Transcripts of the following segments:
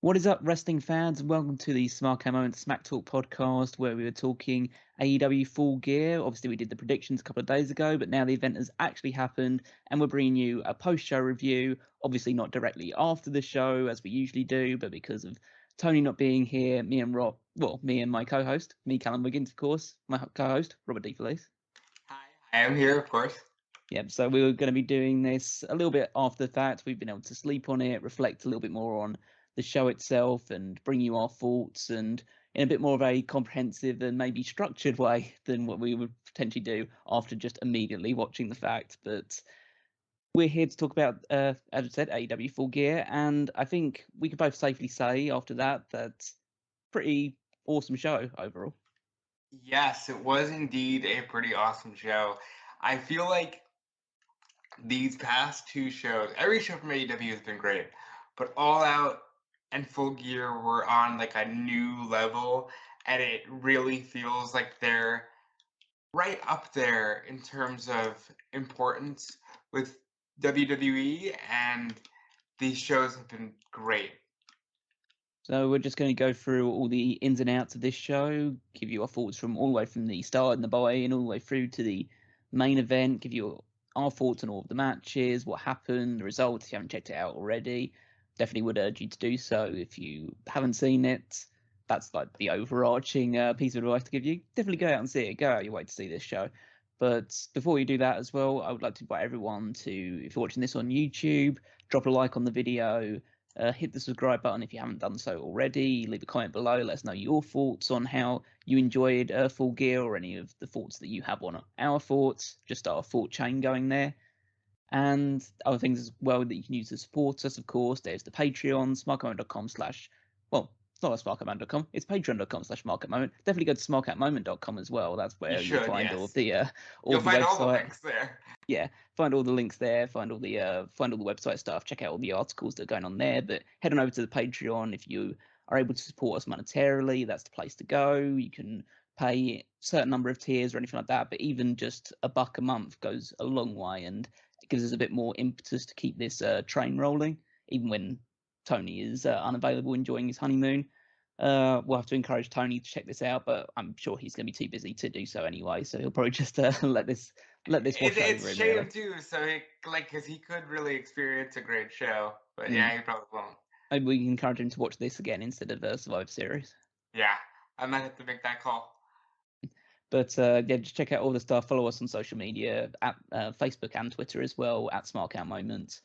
What is up, wrestling fans, and welcome to the Smark Smack Talk podcast, where we were talking AEW Full Gear. Obviously, we did the predictions a couple of days ago, but now the event has actually happened, and we're bringing you a post-show review. Obviously, not directly after the show, as we usually do, but because of Tony not being here, me and my co-host, Callum Wiggins, of course, my co-host, Robert D. Felice. Hi, I am here, of course. Yep, so we were going to be doing this a little bit after the fact. We've been able to sleep on it, reflect a little bit more on the show itself, and bring you our thoughts, and in a bit more of a comprehensive and maybe structured way than what we would potentially do after just immediately watching the fact. But we're here to talk about, as I said, AEW Full Gear, and I think we could both safely say after that pretty awesome show overall. Yes, it was indeed a pretty awesome show. I feel like these past two shows, every show from AEW has been great, but All Out and Full Gear were on like a new level, and it really feels like they're right up there in terms of importance with WWE, and these shows have been great. So we're just going to go through all the ins and outs of this show, give you our thoughts from all the way from the start and the buy-in all the way through to the main event, give you our thoughts on all of the matches, what happened, the results. If you haven't checked it out already, definitely would urge you to do so. If you haven't seen it, that's like the overarching piece of advice to give you. Definitely go out and see it. Go out your way to see this show. But before you do that as well, I would like to invite everyone to, if you're watching this on YouTube, drop a like on the video, hit the subscribe button if you haven't done so already. Leave a comment below. Let us know your thoughts on how you enjoyed Full Gear, or any of the thoughts that you have on our thoughts. Just our thought chain going there. And other things as well that you can use to support us, of course. There's the Patreon, smarkatmoment.com/, it's not smarkatmoment.com, it's patreon.com/smarkatmoment. Definitely go to smarkatmoment.com as well. That's where you'll find all the You'll the find website. all the links there. Yeah, find all the links there, find all the website stuff, check out all the articles that are going on there. But head on over to the Patreon if you are able to support us monetarily. That's the place to go. You can pay a certain number of tiers or anything like that, but even just $1 a month goes a long way, and it gives us a bit more impetus to keep this train rolling, even when Tony is unavailable enjoying his honeymoon. We'll have to encourage Tony to check this out, but I'm sure he's going to be too busy to do so anyway, so he'll probably just let this wash over him. It's a shame too, so because he could really experience a great show, but yeah, he probably won't. Maybe we can encourage him to watch this again instead of the Survivor Series. Yeah, I might have to make that call. But yeah, just check out all the stuff. Follow us on social media at Facebook and Twitter as well, at SmarkOutMoments.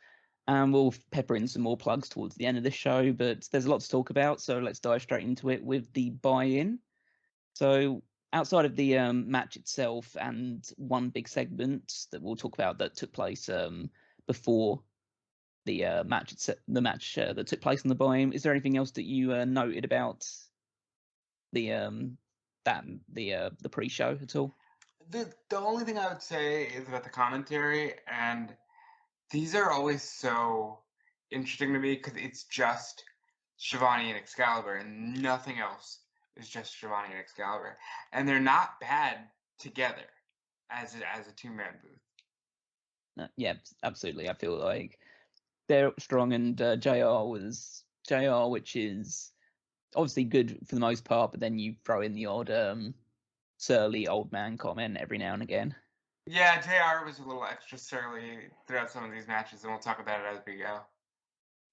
And we'll pepper in some more plugs towards the end of this show, but there's a lot to talk about, so let's dive straight into it with the buy-in. So outside of the match itself and one big segment that we'll talk about that took place before the match that took place on the buy-in, is there anything else that you noted about the the pre-show at all? The only thing I would say is about the commentary, and these are always so interesting to me because it's just Shivani and Excalibur and nothing else. Is just Shivani and Excalibur, and they're not bad together as a two-man booth. Yeah, absolutely. I feel like they're strong, and JR, which is obviously good for the most part, but then you throw in the odd surly old man comment every now and again. Yeah, JR was a little extra surly throughout some of these matches, and we'll talk about it as we go.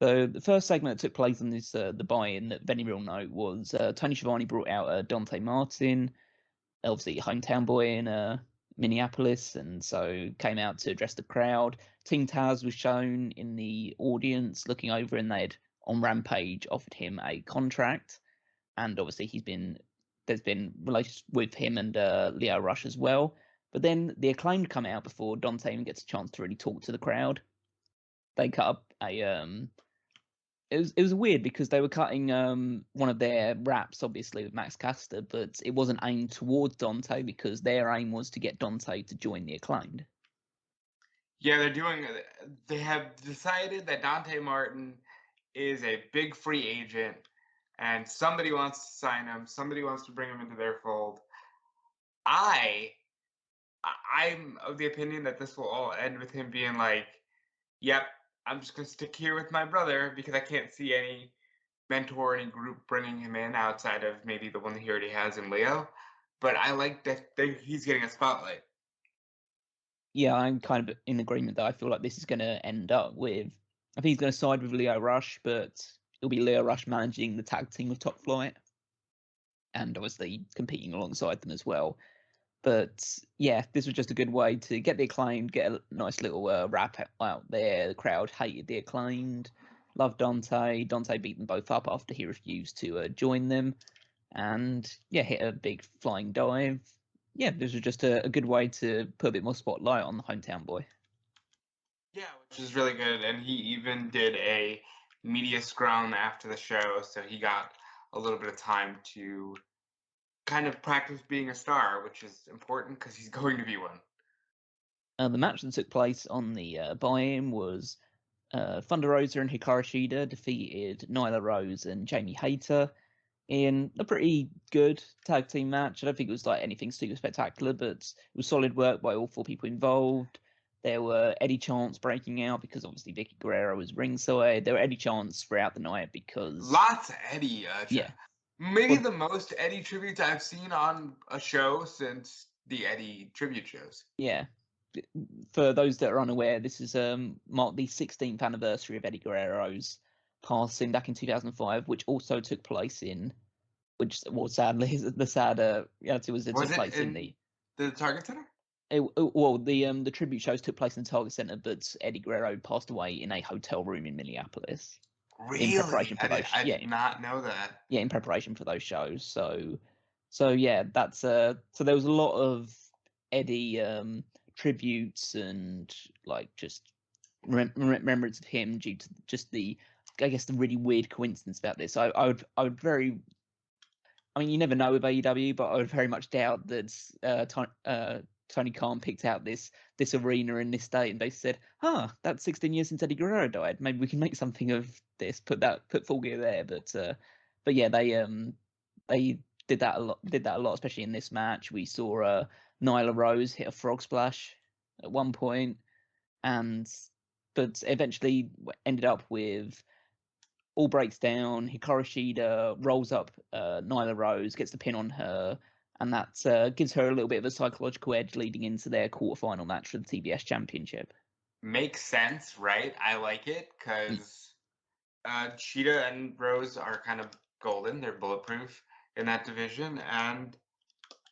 So the first segment that took place on this the buy-in that Benny real note was Tony Schiavone brought out Dante Martin, obviously hometown boy in Minneapolis, and so came out to address the crowd. Team Taz was shown in the audience looking over, and they'd on Rampage offered him a contract, and obviously there's been relations with him and Leo Rush as well. But then the Acclaimed come out before Dante even gets a chance to really talk to the crowd. They cut up a it was weird because they were cutting one of their raps, obviously with Max Caster, but it wasn't aimed towards Dante because their aim was to get Dante to join the Acclaimed. Yeah, they have decided that Dante Martin is a big free agent, and somebody wants to sign him. Somebody wants to bring him into their fold. I'm of the opinion that this will all end with him being like, "Yep, I'm just gonna stick here with my brother because I can't see any mentor any group bringing him in outside of maybe the one that he already has in Leo. But I like that he's getting a spotlight. Yeah, I'm kind of in agreement that I feel like this is going to end up with. I think he's going to side with Leo Rush, but it'll be Leo Rush managing the tag team with Top Flight, and obviously competing alongside them as well. But yeah, this was just a good way to get the Acclaimed, get a nice little rap out there. The crowd hated the Acclaimed, loved Dante. Dante beat them both up after he refused to join them, and yeah, hit a big flying dive. Yeah, this was just a good way to put a bit more spotlight on the hometown boy. Yeah, which is really good. And he even did a media scrum after the show, so he got a little bit of time to kind of practice being a star, which is important because he's going to be one. The match that took place on the buy-in was Thunder Rosa and Hikaru Shida defeated Nyla Rose and Jamie Hayter in a pretty good tag team match. I don't think it was like anything super spectacular, but it was solid work by all four people involved. There were Eddie chants breaking out because obviously Vicky Guerrero was ringside. There were Eddie chants throughout the night because lots of Eddie. Yeah, maybe the most Eddie tributes I've seen on a show since the Eddie tribute shows. Yeah. For those that are unaware, this is marked the 16th anniversary of Eddie Guerrero's passing back in 2005, which also took place in, which was sadly the sad reality was it took place in the Target Center. The tribute shows took place in the Target Center, but Eddie Guerrero passed away in a hotel room in Minneapolis. Really? In preparation for I did not know that. Yeah, in preparation for those shows. So yeah, that's so there was a lot of Eddie tributes and like just remembrance of him due to just the really weird coincidence about this. I would very, I mean, you never know with AEW, but I would very much doubt that Tony Khan picked out this arena in this date and basically said, that's 16 years since Eddie Guerrero died. Maybe we can make something of this. Put Full Gear there. But yeah, they did that a lot, especially in this match. We saw Nyla Rose hit a frog splash at one point, but eventually ended up with all breaks down. Hikaru Shida rolls up Nyla Rose, gets the pin on her, and that gives her a little bit of a psychological edge leading into their quarterfinal match for the TBS Championship. Makes sense, right? I like it because Shida and Rose are kind of golden. They're bulletproof in that division, and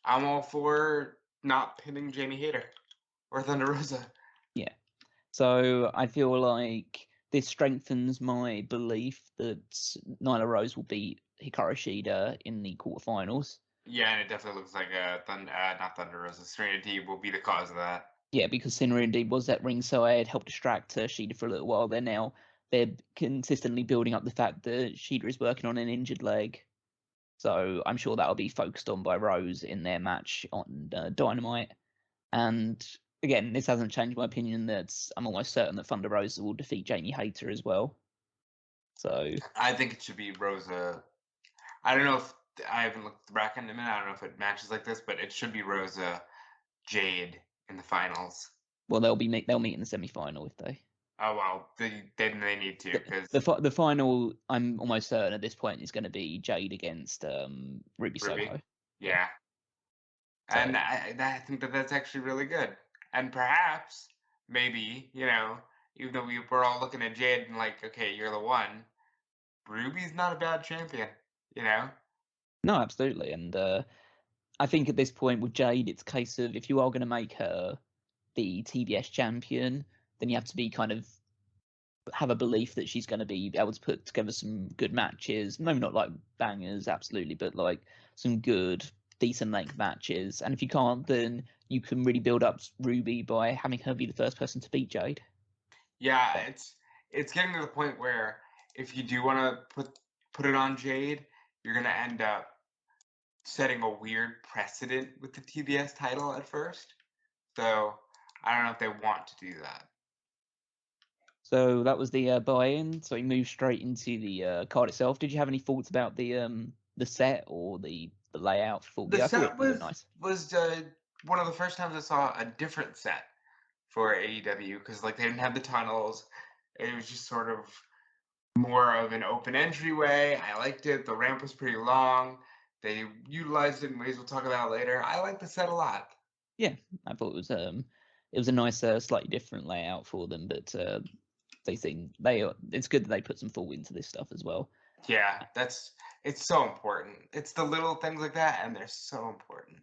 I'm all for not pinning Jamie Hayter or Thunder Rosa. Yeah. So I feel like this strengthens my belief that Nyla Rose will beat Hikaru Shida in the quarterfinals. Yeah, and it definitely looks like not Thunder Rosa. Serena Deeb will be the cause of that. Yeah, because Serena Deeb was at ringside, helped distract Shida for a little while. They're consistently building up the fact that Shida is working on an injured leg. So I'm sure that'll be focused on by Rose in their match on Dynamite. And again, this hasn't changed my opinion that I'm almost certain that Thunder Rosa will defeat Jamie Hayter as well. So I think it should be Rosa. I don't know if I haven't looked at the bracket in a minute. I don't know if it matches like this, but it should be Rosa Jade in the finals. Well, they'll meet in the semi-final if they. Oh well, then they need to because the final, I'm almost certain at this point is going to be Jade against Ruby Soho. Yeah. So. And I think that's actually really good. And perhaps, maybe, even though we're all looking at Jade and like, okay, you're the one, Ruby's not a bad champion, No, absolutely. And I think at this point with Jade, it's a case of if you are going to make her the TBS champion, then you have to be kind of have a belief that she's going to be able to put together some good matches. Maybe not like bangers, absolutely, but like some good, decent length matches. And if you can't, then you can really build up Ruby by having her be the first person to beat Jade. Yeah, it's getting to the point where if you do want to put it on Jade, you're going to end up setting a weird precedent with the TBS title at first. So I don't know if they want to do that. So that was the buy-in. So we moved straight into the card itself. Did you have any thoughts about the set or the layout? The set was one of the first times I saw a different set for AEW because like they didn't have the tunnels. It was just sort of more of an open entryway. I liked it. The ramp was pretty long. They utilized it in ways we'll talk about later. I like the set a lot. Yeah, I thought it was a nice, slightly different layout for them, but it's good that they put some thought into this stuff as well. Yeah, it's so important. It's the little things like that, and they're so important.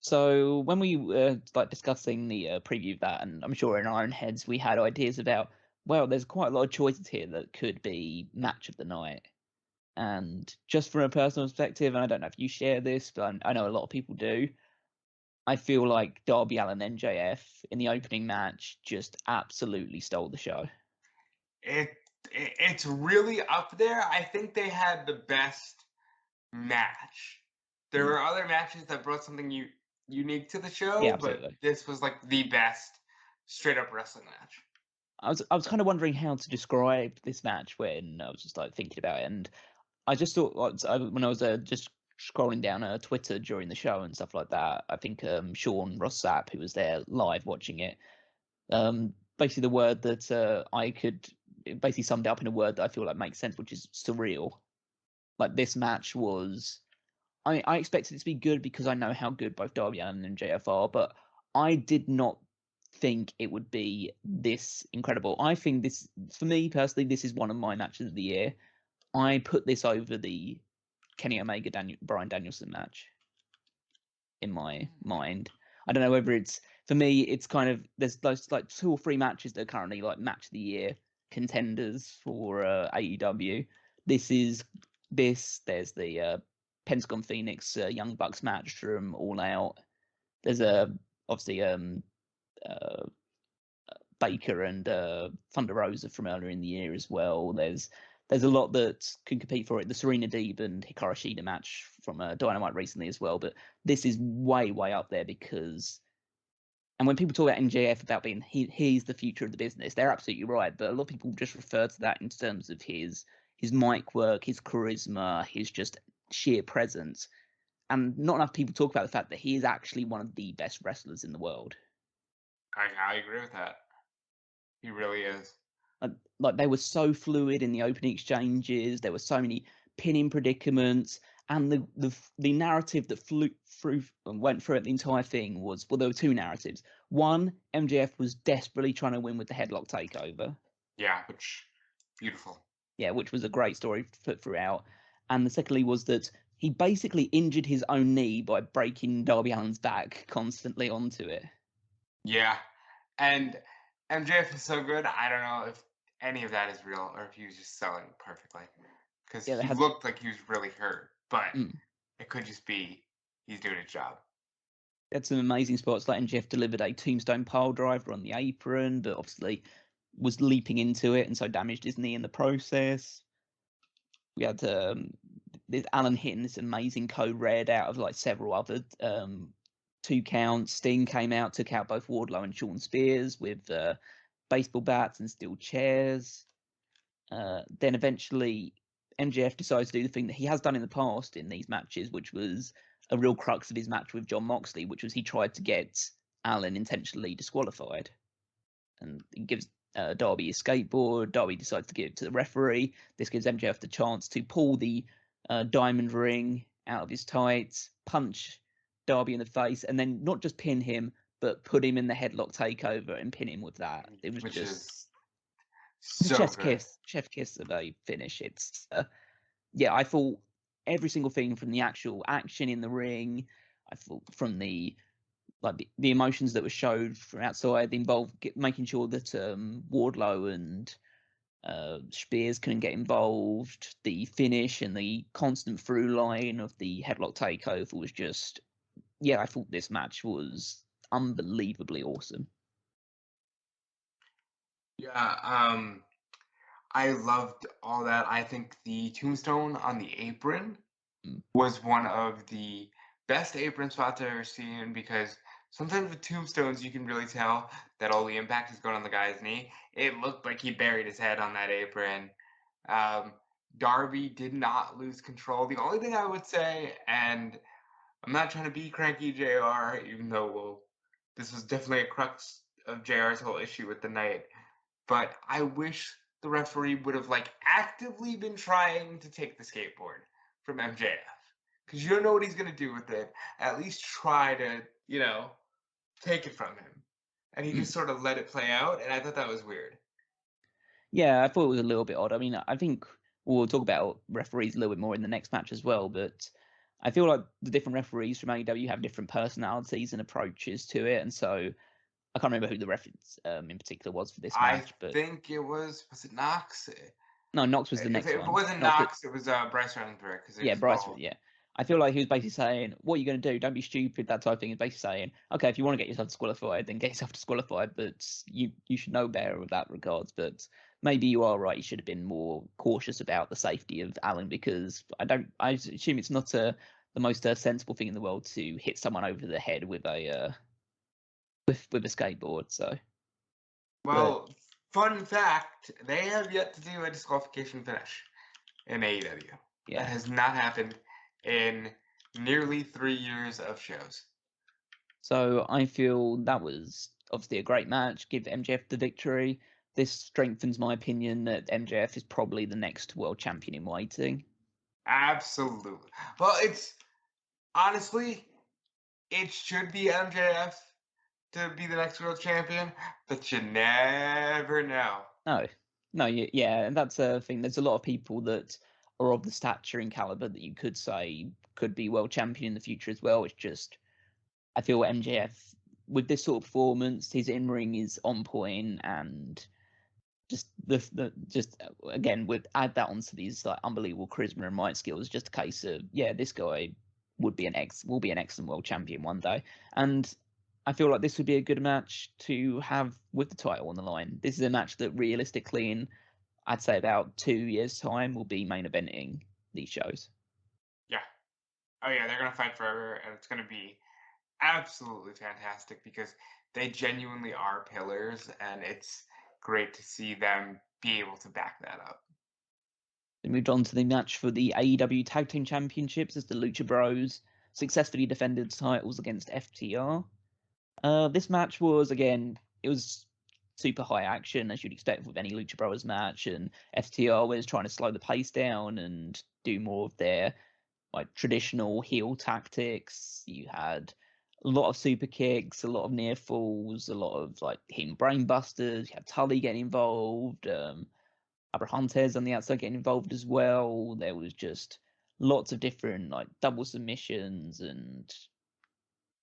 So when we were discussing the preview of that, and I'm sure in our own heads we had ideas about, well, there's quite a lot of choices here that could be match of the night. And just from a personal perspective, and I don't know if you share this, but I know a lot of people do, I feel like Darby Allin and MJF in the opening match just absolutely stole the show. It's really up there. I think they had the best match. There were other matches that brought something unique to the show, Yeah, but absolutely. this was like the best straight up wrestling match. I was kind of wondering how to describe this match when I was just thinking about it, and I just thought when I was just scrolling down Twitter during the show and stuff like that, I think Sean Ross Sapp, who was there live watching it, basically the word that I could basically summed up in a word that I feel like makes sense, which is surreal. Like this match was, I expected it to be good because I know how good both Darby Allin and MJF are, but I did not think it would be this incredible. I think this, for me personally, this is one of my matches of the year. I put this over the Kenny Omega Bryan Danielson match in my mind. I don't know whether it's, for me, it's kind of, there's those 2 or 3 matches that are currently match of the year contenders for AEW. There's the Pentagon Phoenix Young Bucks match from All Out. There's obviously Baker and Thunder Rosa from earlier in the year as well. There's a lot that can compete for it. The Serena Deeb and Hikaru Shida match from Dynamite recently as well. But this is way, way up there because, and when people talk about MJF about being he's the future of the business, they're absolutely right. But a lot of people just refer to that in terms of his mic work, his charisma, his just sheer presence. And not enough people talk about the fact that he is actually one of the best wrestlers in the world. I agree with that. He really is. Like they were so fluid in the opening exchanges. There were so many pinning predicaments, and the narrative that went through it the entire thing was, well, there were 2 narratives. One, MJF was desperately trying to win with the headlock takeover. Yeah, beautiful. Yeah, which was a great story put throughout. And the secondly was that he basically injured his own knee by breaking Darby Allin's back constantly onto it. Yeah, and MJF is so good. I don't know if any of that is real or if he was just selling perfectly, because he looked like he was really hurt, but it could just be he's doing his job. Had some amazing spots. Like MJF delivered a tombstone pile driver on the apron, but obviously was leaping into it and so damaged his knee in the process. We had this Allin hitting this amazing code red out of several other 2 counts. Sting came out, took out both Wardlow and Sean Spears with baseball bats and steel chairs. Then eventually MJF decides to do the thing that he has done in the past in these matches, which was a real crux of his match with Jon Moxley, which was he tried to get Allin intentionally disqualified. And he gives Darby his skateboard. Darby decides to give it to the referee. This gives MJF the chance to pull the diamond ring out of his tights, punch Darby in the face, and then not just pin him, but put him in the headlock takeover and pin him with that. It was just so chef kiss of a finish. It's I thought every single thing from the actual action in the ring, I thought from the emotions that were showed from outside, involved making sure that Wardlow and Spears couldn't get involved, the finish and the constant through line of the headlock takeover was just, I thought this match was unbelievably awesome. Yeah, I loved all that. I think the tombstone on the apron was one of the best apron spots I've ever seen, because sometimes with tombstones you can really tell that all the impact is going on the guy's knee. It looked like he buried his head on that apron. Darby did not lose control. The only thing I would say, and I'm not trying to be cranky JR, even though this was definitely a crux of JR's whole issue with the night, but I wish the referee would have like actively been trying to take the skateboard from MJF. Because you don't know what he's going to do with it. At least try to, take it from him. And he just sort of let it play out, and I thought that was weird. Yeah, I thought it was a little bit odd. I mean, I think we'll talk about referees a little bit more in the next match as well, but I feel like the different referees from AEW have different personalities and approaches to it, and so I can't remember who the reference in particular was for this match, but I think it was it Knox? no, Knox was the next If it one. wasn't Knox, it was Bryce Remsburg. Yeah, Bryce. Yeah, I feel like he was basically saying, "What are you going to do? Don't be stupid." That type of thing. Is basically saying, "Okay, if you want to get yourself disqualified, then get yourself disqualified, but you should know better with that regards." But maybe you are right. You should have been more cautious about the safety of Allin, because I assume it's not the most sensible thing in the world to hit someone over the head with a with a skateboard. So, well, fun fact: they have yet to do a disqualification finish in AEW. Yeah, that has not happened in nearly 3 years of shows. So I feel that was obviously a great match. Give MJF the victory. This strengthens my opinion that MJF is probably the next world champion in waiting. Absolutely. Well, it's honestly, it should be MJF to be the next world champion, but you never know. No, yeah, and that's a thing. There's a lot of people that are of the stature and caliber that you could say could be world champion in the future as well. It's just, I feel MJF, with this sort of performance, his in ring is on point, and just just again, would add that onto these like unbelievable charisma and mic skills. Just a case of, yeah, this guy will be an excellent world champion one day. And I feel like this would be a good match to have with the title on the line. This is a match that realistically, in I'd say about 2 years' time, will be main eventing these shows. Yeah. Oh yeah, they're gonna fight forever, and it's gonna be absolutely fantastic because they genuinely are pillars, and it's great to see them be able to back that up. They moved on to the match for the AEW Tag Team Championships as the Lucha Bros successfully defended titles against FTR. This match was, again, it was super high action, as you'd expect with any Lucha Bros match, and FTR was trying to slow the pace down and do more of their like traditional heel tactics. You had a lot of super kicks, a lot of near falls, a lot of like hitting brain busters. You had Tully getting involved, Abrahantes on the outside getting involved as well. There was just lots of different like double submissions and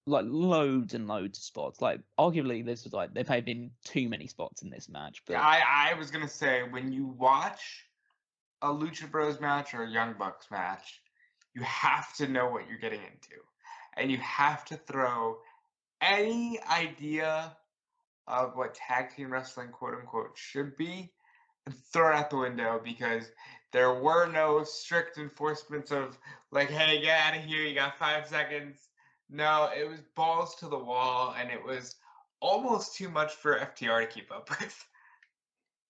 like loads and loads of spots. Like arguably, this was like there may have been too many spots in this match. But I was gonna say, when you watch a Lucha Bros match or a Young Bucks match, you have to know what you're getting into, and you have to throw any idea of what tag team wrestling, quote unquote, should be, and throw it out the window, because there were no strict enforcements of like, hey, get out of here, you got 5 seconds. No, it was balls to the wall, and it was almost too much for FTR to keep up with.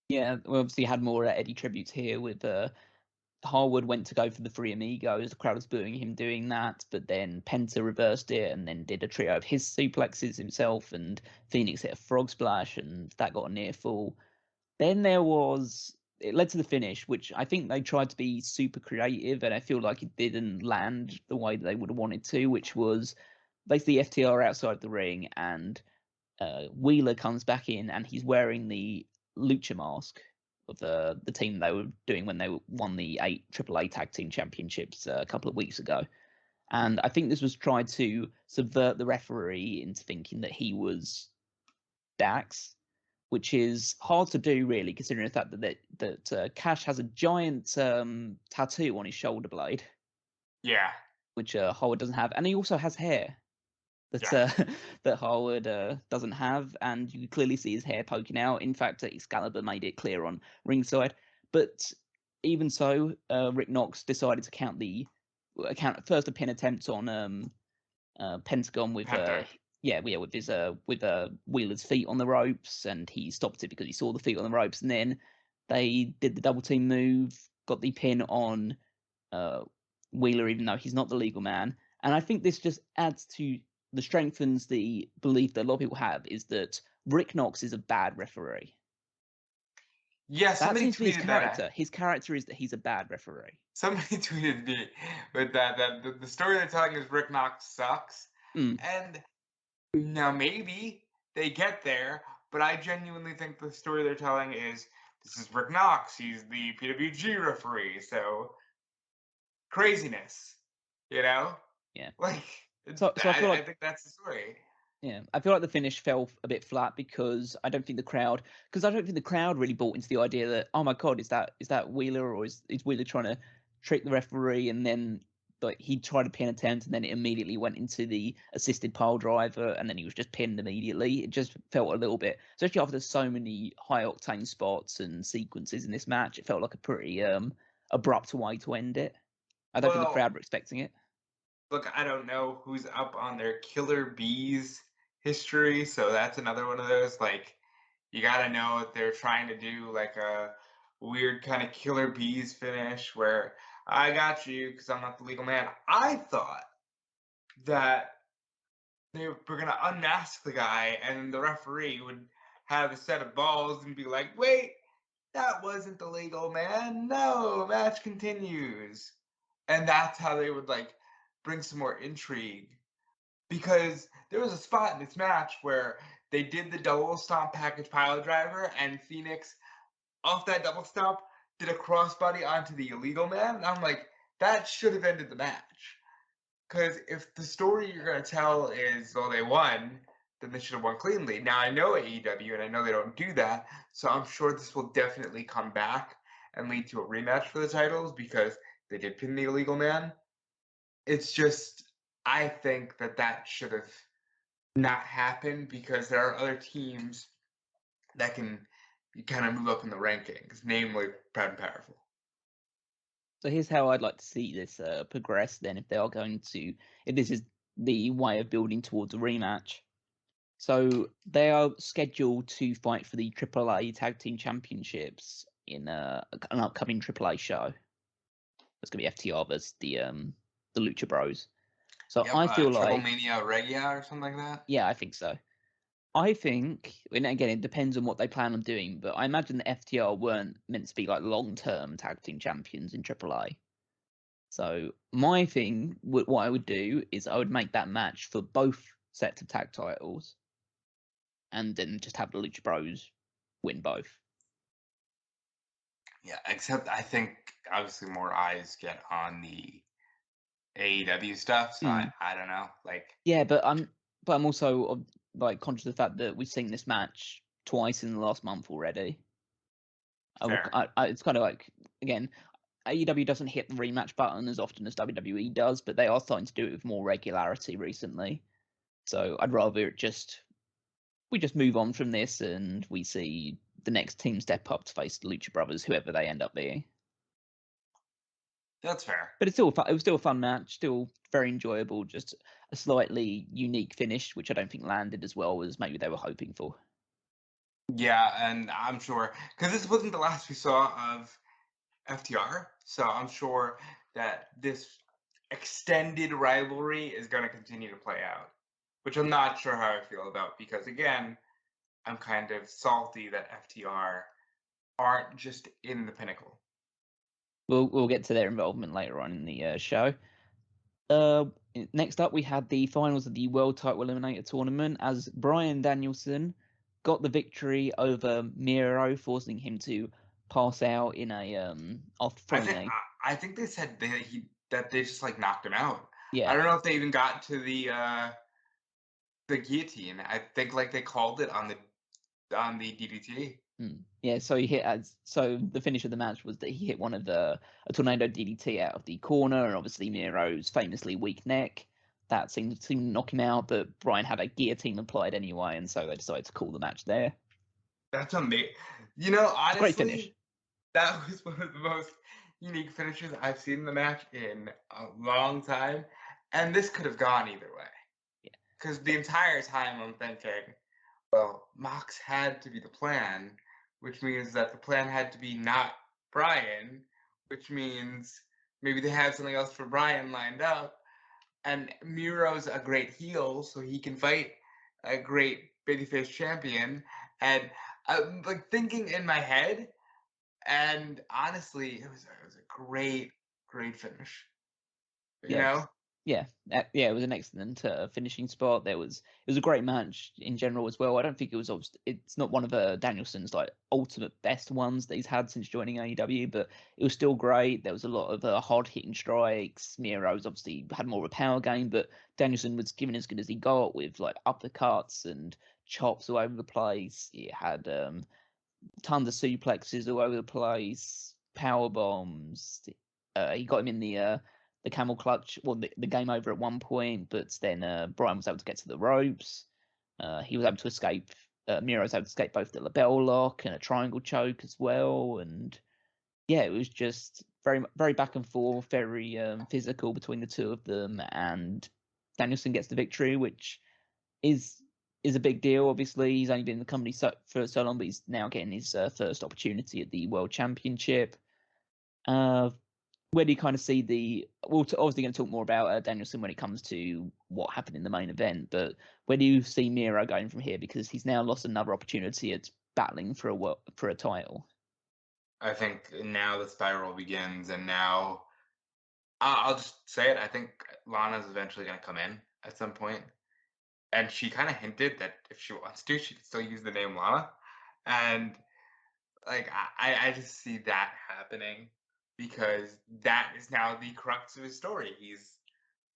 yeah, we obviously had more Eddie tributes here with Harwood went to go for the Three Amigos. The crowd was booing him doing that, but then Penta reversed it and then did a trio of his suplexes himself, and Phoenix hit a frog splash, and that got a near fall. Then it led to the finish, which I think they tried to be super creative, and I feel like it didn't land the way they would have wanted to, which was basically FTR outside the ring, and Wheeler comes back in, and he's wearing the Lucha mask of the team they were doing when they won the AAA Tag Team Championships a couple of weeks ago. And I think this was tried to subvert the referee into thinking that he was Dax, which is hard to do, really, considering the fact that Cash has a giant tattoo on his shoulder blade. Yeah. Which Howard doesn't have, and he also has hair that that Howard doesn't have, and you can clearly see his hair poking out. In fact, Excalibur made it clear on ringside. But even so, Rick Knox decided to count first a pin attempt on Pentagon with with his Wheeler's feet on the ropes, and he stopped it because he saw the feet on the ropes, and then they did the double team move, got the pin on Wheeler, even though he's not the legal man. And I think this just strengthens the belief that a lot of people have, is that Rick Knox is a bad referee. Yeah, That somebody seems to be his tweeted that. character. His character is that he's a bad referee. Somebody tweeted me with that the story they're telling is Rick Knox sucks. Mm. And now maybe they get there, but I genuinely think the story they're telling is this is Rick Knox. He's the PWG referee, so craziness, you know? Yeah. Like, So I feel I like think that's the story. yeah, I feel like the finish fell a bit flat because I don't think the crowd really bought into the idea that, oh my god, is that Wheeler, or is Wheeler trying to trick the referee, and then like he tried a pin attempt and then it immediately went into the assisted pile driver and then he was just pinned immediately. It just felt a little bit, especially after so many high octane spots and sequences in this match, it felt like a pretty abrupt way to end it. I don't think the crowd were expecting it. Look, I don't know who's up on their Killer Bees history, so that's another one of those. Like, you gotta know if they're trying to do like a weird kind of Killer Bees finish where I got you because I'm not the legal man. I thought that they were gonna unmask the guy and the referee would have a set of balls and be like, wait, that wasn't the legal man. No, match continues. And that's how they would like bring some more intrigue. Because there was a spot in this match where they did the double stomp package pile driver and Phoenix off that double stomp did a crossbody onto the illegal man. And I'm like, that should have ended the match. Because if the story you're going to tell is, well, they won, then they should have won cleanly. Now, I know AEW, and I know they don't do that, so I'm sure this will definitely come back and lead to a rematch for the titles because they did pin the illegal man. It's just, I think that should have not happened because there are other teams that can kind of move up in the rankings, namely Proud and Powerful. So here's how I'd like to see this progress then, if this is the way of building towards a rematch. So they are scheduled to fight for the AAA Tag Team Championships in an upcoming AAA show. It's going to be FTR versus the Lucha Bros. So Yep, I feel Triple like Mania Regia or something like that. yeah, I think so. I think, and again, it depends on what they plan on doing, but I imagine the FTR weren't meant to be like long-term tag team champions in AAA. So my thing, what I would do is I would make that match for both sets of tag titles, and then just have the Lucha Bros win both. Yeah, except I think obviously more eyes get on the AEW stuff, so I don't know. Like, yeah, but I'm also like conscious of the fact that we've seen this match twice in the last month already. It's kind of like, again, AEW doesn't hit the rematch button as often as WWE does, but they are starting to do it with more regularity recently. So I'd rather we just move on from this and we see the next team step up to face the Lucha Brothers, whoever they end up being. That's fair. But it was still a fun match, still very enjoyable, just a slightly unique finish, which I don't think landed as well as maybe they were hoping for. Yeah, and I'm sure because this wasn't the last we saw of FTR, so I'm sure that this extended rivalry is going to continue to play out, which I'm not sure how I feel about because again, I'm kind of salty that FTR aren't just in the Pinnacle. We'll get to their involvement later on in the show. Next up, we had the finals of the World Title Eliminator Tournament as Bryan Danielson got the victory over Miro, forcing him to pass out in a I think they said that they just like knocked him out. Yeah. I don't know if they even got to the guillotine. I think like they called it on the DDT. Yeah, so the finish of the match was that he hit a tornado DDT out of the corner, and obviously Miro's famously weak neck. That seemed to knock him out, but Bryan had a guillotine applied anyway, and so they decided to call the match there. That's amazing. You know, honestly, great finish. That was one of the most unique finishes I've seen in the match in a long time, and this could have gone either way. Yeah. Because the entire time I'm thinking, well, Mox had to be the plan, which means that the plan had to be not Bryan, which means maybe they have something else for Bryan lined up. And Miro's a great heel, so he can fight a great babyface champion. And I'm like thinking in my head, And honestly, it was a great finish. You Yeah, know? yeah, it was an excellent finishing spot. It was a great match in general as well. I don't think it's not one of Danielson's like ultimate best ones that he's had since joining AEW, but it was still great. There was a lot of hard hitting strikes. Miro's obviously had more of a power game, but Danielson was given as good as he got with like uppercuts and chops all over the place. He had tons of suplexes all over the place, power bombs. He got him in the camel clutch, well, the game over at one point, but then Bryan was able to get to the ropes. He was able to escape. Miro was able to escape both the label lock and a triangle choke as well. And yeah, it was just very back and forth, very physical between the two of them. And Danielson gets the victory, which is a big deal. Obviously, he's only been in the company for so long, but he's now getting his first opportunity at the World Championship. Where do you kind of see we're obviously going to talk more about Danielson when it comes to what happened in the main event, but where do you see Miro going from here? Because he's now lost another opportunity at battling for a title. I think now the spiral begins, and now I'll just say it. I think Lana's eventually going to come in at some point. And she kind of hinted that if she wants to, she could still use the name Lana. And like I just see that happening because that is now the crux of his story.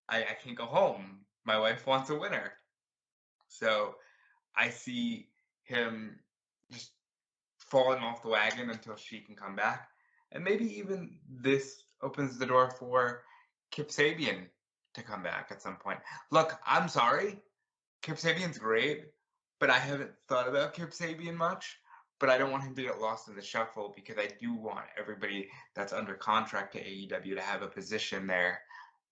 I can't go home. My wife wants a winner. So I see him just falling off the wagon until she can come back. And maybe even this opens the door for Kip Sabian to come back at some point. Look, I'm sorry. Kip Sabian's great, but I haven't thought about Kip Sabian much. But I don't want him to get lost in the shuffle because I do want everybody that's under contract to AEW to have a position there.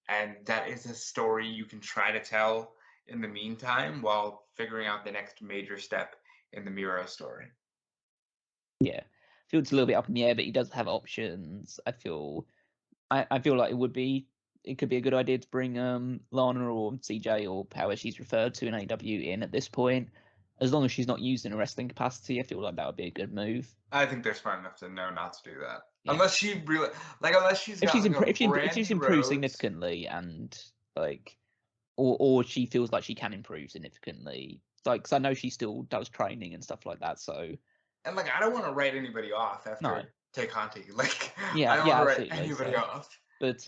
And that is a story you can try to tell in the meantime while figuring out the next major step in the Miro story. Yeah, I feel it's a little bit up in the air, but he does have options. I feel like it could be a good idea to bring Lana or CJ or however she's referred to in AEW in at this point. As long as she's not used in a wrestling capacity, I feel like that would be a good move. I think they're smart enough to know not to do that. Yeah. Unless she really unless she's got if she's improved significantly and like or she feels like she can improve significantly. Like, cause I know she still does training and stuff like that, so and like I don't want to write anybody off after Tay Conti. Like yeah, I don't want to write anybody off. But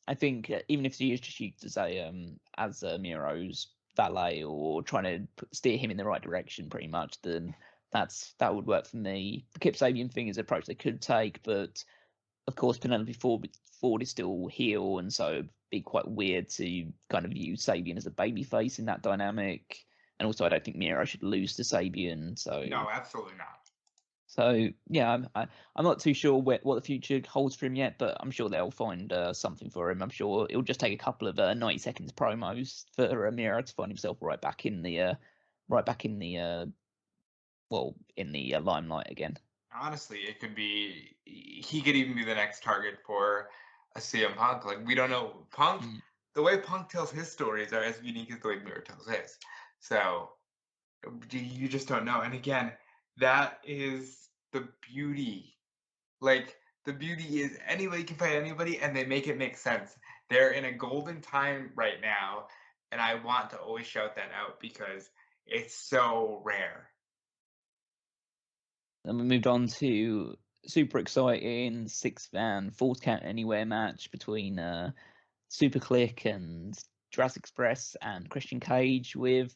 I think even if she is just used as Miro's valet or trying to steer him in the right direction, pretty much, then that would work for me. The Kip Sabian thing is an approach they could take, but of course Penelope Ford is still heel, and so it'd be quite weird to kind of view Sabian as a babyface in that dynamic. And also, I don't think Miro should lose to Sabian. So no, absolutely not. So yeah, I'm not too sure what the future holds for him yet, but I'm sure they'll find something for him. I'm sure it'll just take a couple of 90 seconds promos for Miro to find himself right back in the limelight again. Honestly, it could be he could even be the next target for a CM Punk. Like we don't know Punk. The way Punk tells his stories are as unique as the way Miro tells his. So you just don't know. And again, that is the beauty. Like the beauty is anybody can fight anybody, and they make it make sense. They're in a golden time right now, and I want to always shout that out because it's so rare. Then we moved on to super exciting 6-man Falls Count Anywhere match between Superkliq and Jurassic Express and Christian Cage, with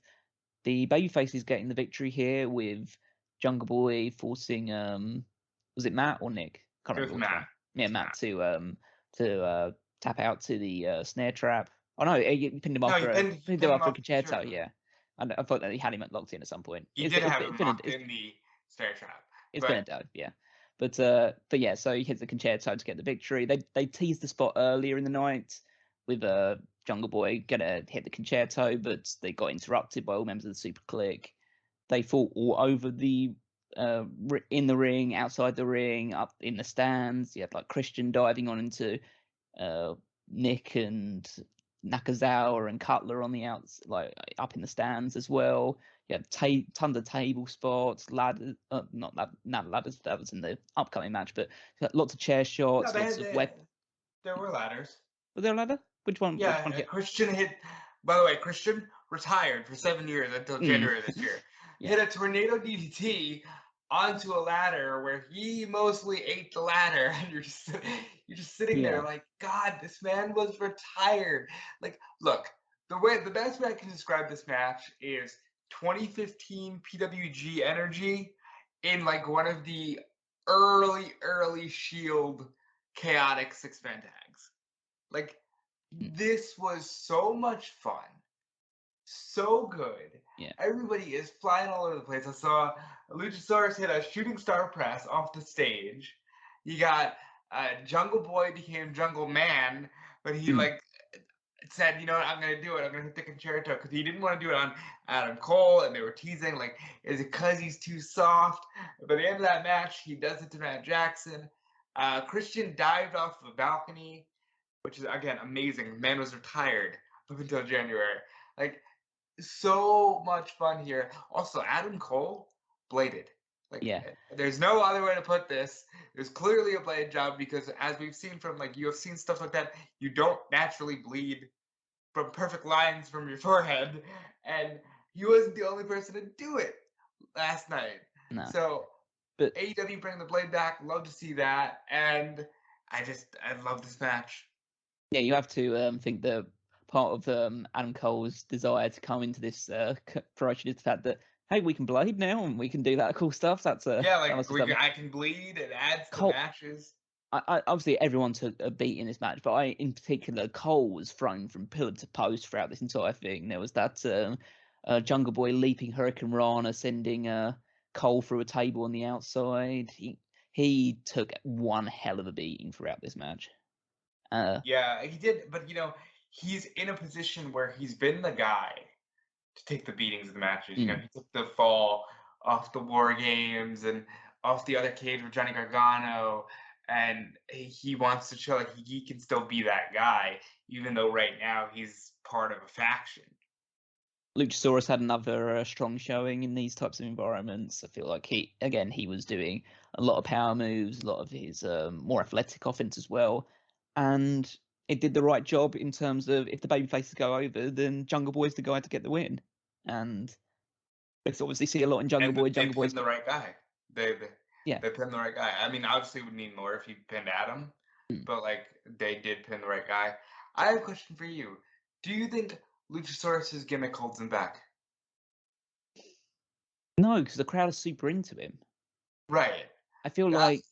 the babyfaces getting the victory here, with Jungle Boy forcing was it Matt or Nick? Can't remember. Matt. Yeah, Matt to tap out to the snare trap. Oh no, he pinned him after a concerto. Yeah, I thought that he had him locked in at some point. He did have him locked in the snare trap. It's been a dud, yeah. But yeah, so he hits the concerto to get the victory. They teased the spot earlier in the night with Jungle Boy gonna hit the concerto, but they got interrupted by all members of the Superkliq. They fought all over the in the ring, outside the ring, up in the stands. You had like Christian diving on into Nick and Nakazawa and Cutler on the outs, like up in the stands as well. tons of table spots, ladders, not ladders, that was in the upcoming match, but lots of chair shots, No, lots of weapons. there were ladders. Was there a ladder? Which one? Yeah, Which one hit? Christian hit. By the way, Christian retired for 7 years until January this year. Yeah. Hit a tornado DDT onto a ladder where he mostly ate the ladder, and you're just sitting there like, God, this man was retired. Like, look, the best way I can describe this match is 2015 PWG energy in like one of the early Shield chaotic 6-man tags. Like, this was so much fun, so good. Yeah. Everybody is flying all over the place. I saw Luchasaurus hit a shooting star press off the stage. You got Jungle Boy became Jungle Man, but he like said, you know what, I'm gonna do it. I'm gonna hit the concerto because he didn't want to do it on Adam Cole, and they were teasing like, is it because he's too soft? But at the end of that match, he does it to Matt Jackson. Christian dived off of a balcony, which is, again, amazing. Man was retired up until January. Like, so much fun here. Also, Adam Cole bladed. Like, there's no other way to put this. There's clearly a blade job because, as we've seen from like UFC and stuff like that, you don't naturally bleed from perfect lines from your forehead, and he wasn't the only person to do it last night. No. So, but AEW bring the blade back. Love to see that, and I love this match. Yeah, you have to think that part of Adam Cole's desire to come into this promotion is the fact that, hey, we can blade now and we can do that cool stuff. That's I can bleed. It adds to matches. I obviously everyone took a beat in this match, but in particular, Cole was thrown from pillar to post throughout this entire thing. There was that Jungle Boy leaping Hurricane Rana, sending Cole through a table on the outside. He took one hell of a beating throughout this match. Yeah, he did, but he's in a position where he's been the guy to take the beatings of the matches. He took the fall off the War Games and off the other cage with Johnny Gargano, and he wants to show like he can still be that guy, even though right now he's part of a faction. Luchasaurus had another strong showing in these types of environments. I feel like he was doing a lot of power moves, a lot of his more athletic offense as well. And it did the right job in terms of if the babyfaces go over, then Jungle Boy's the guy to get the win. And let's obviously see a lot in Jungle Boy. Jungle Boy's the right guy. They pinned the right guy. I mean, obviously, would need more if you pinned Adam, but like they did pin the right guy. I have a question for you. Do you think Luchasaurus' gimmick holds him back? No, because the crowd is super into him. Right. I feel like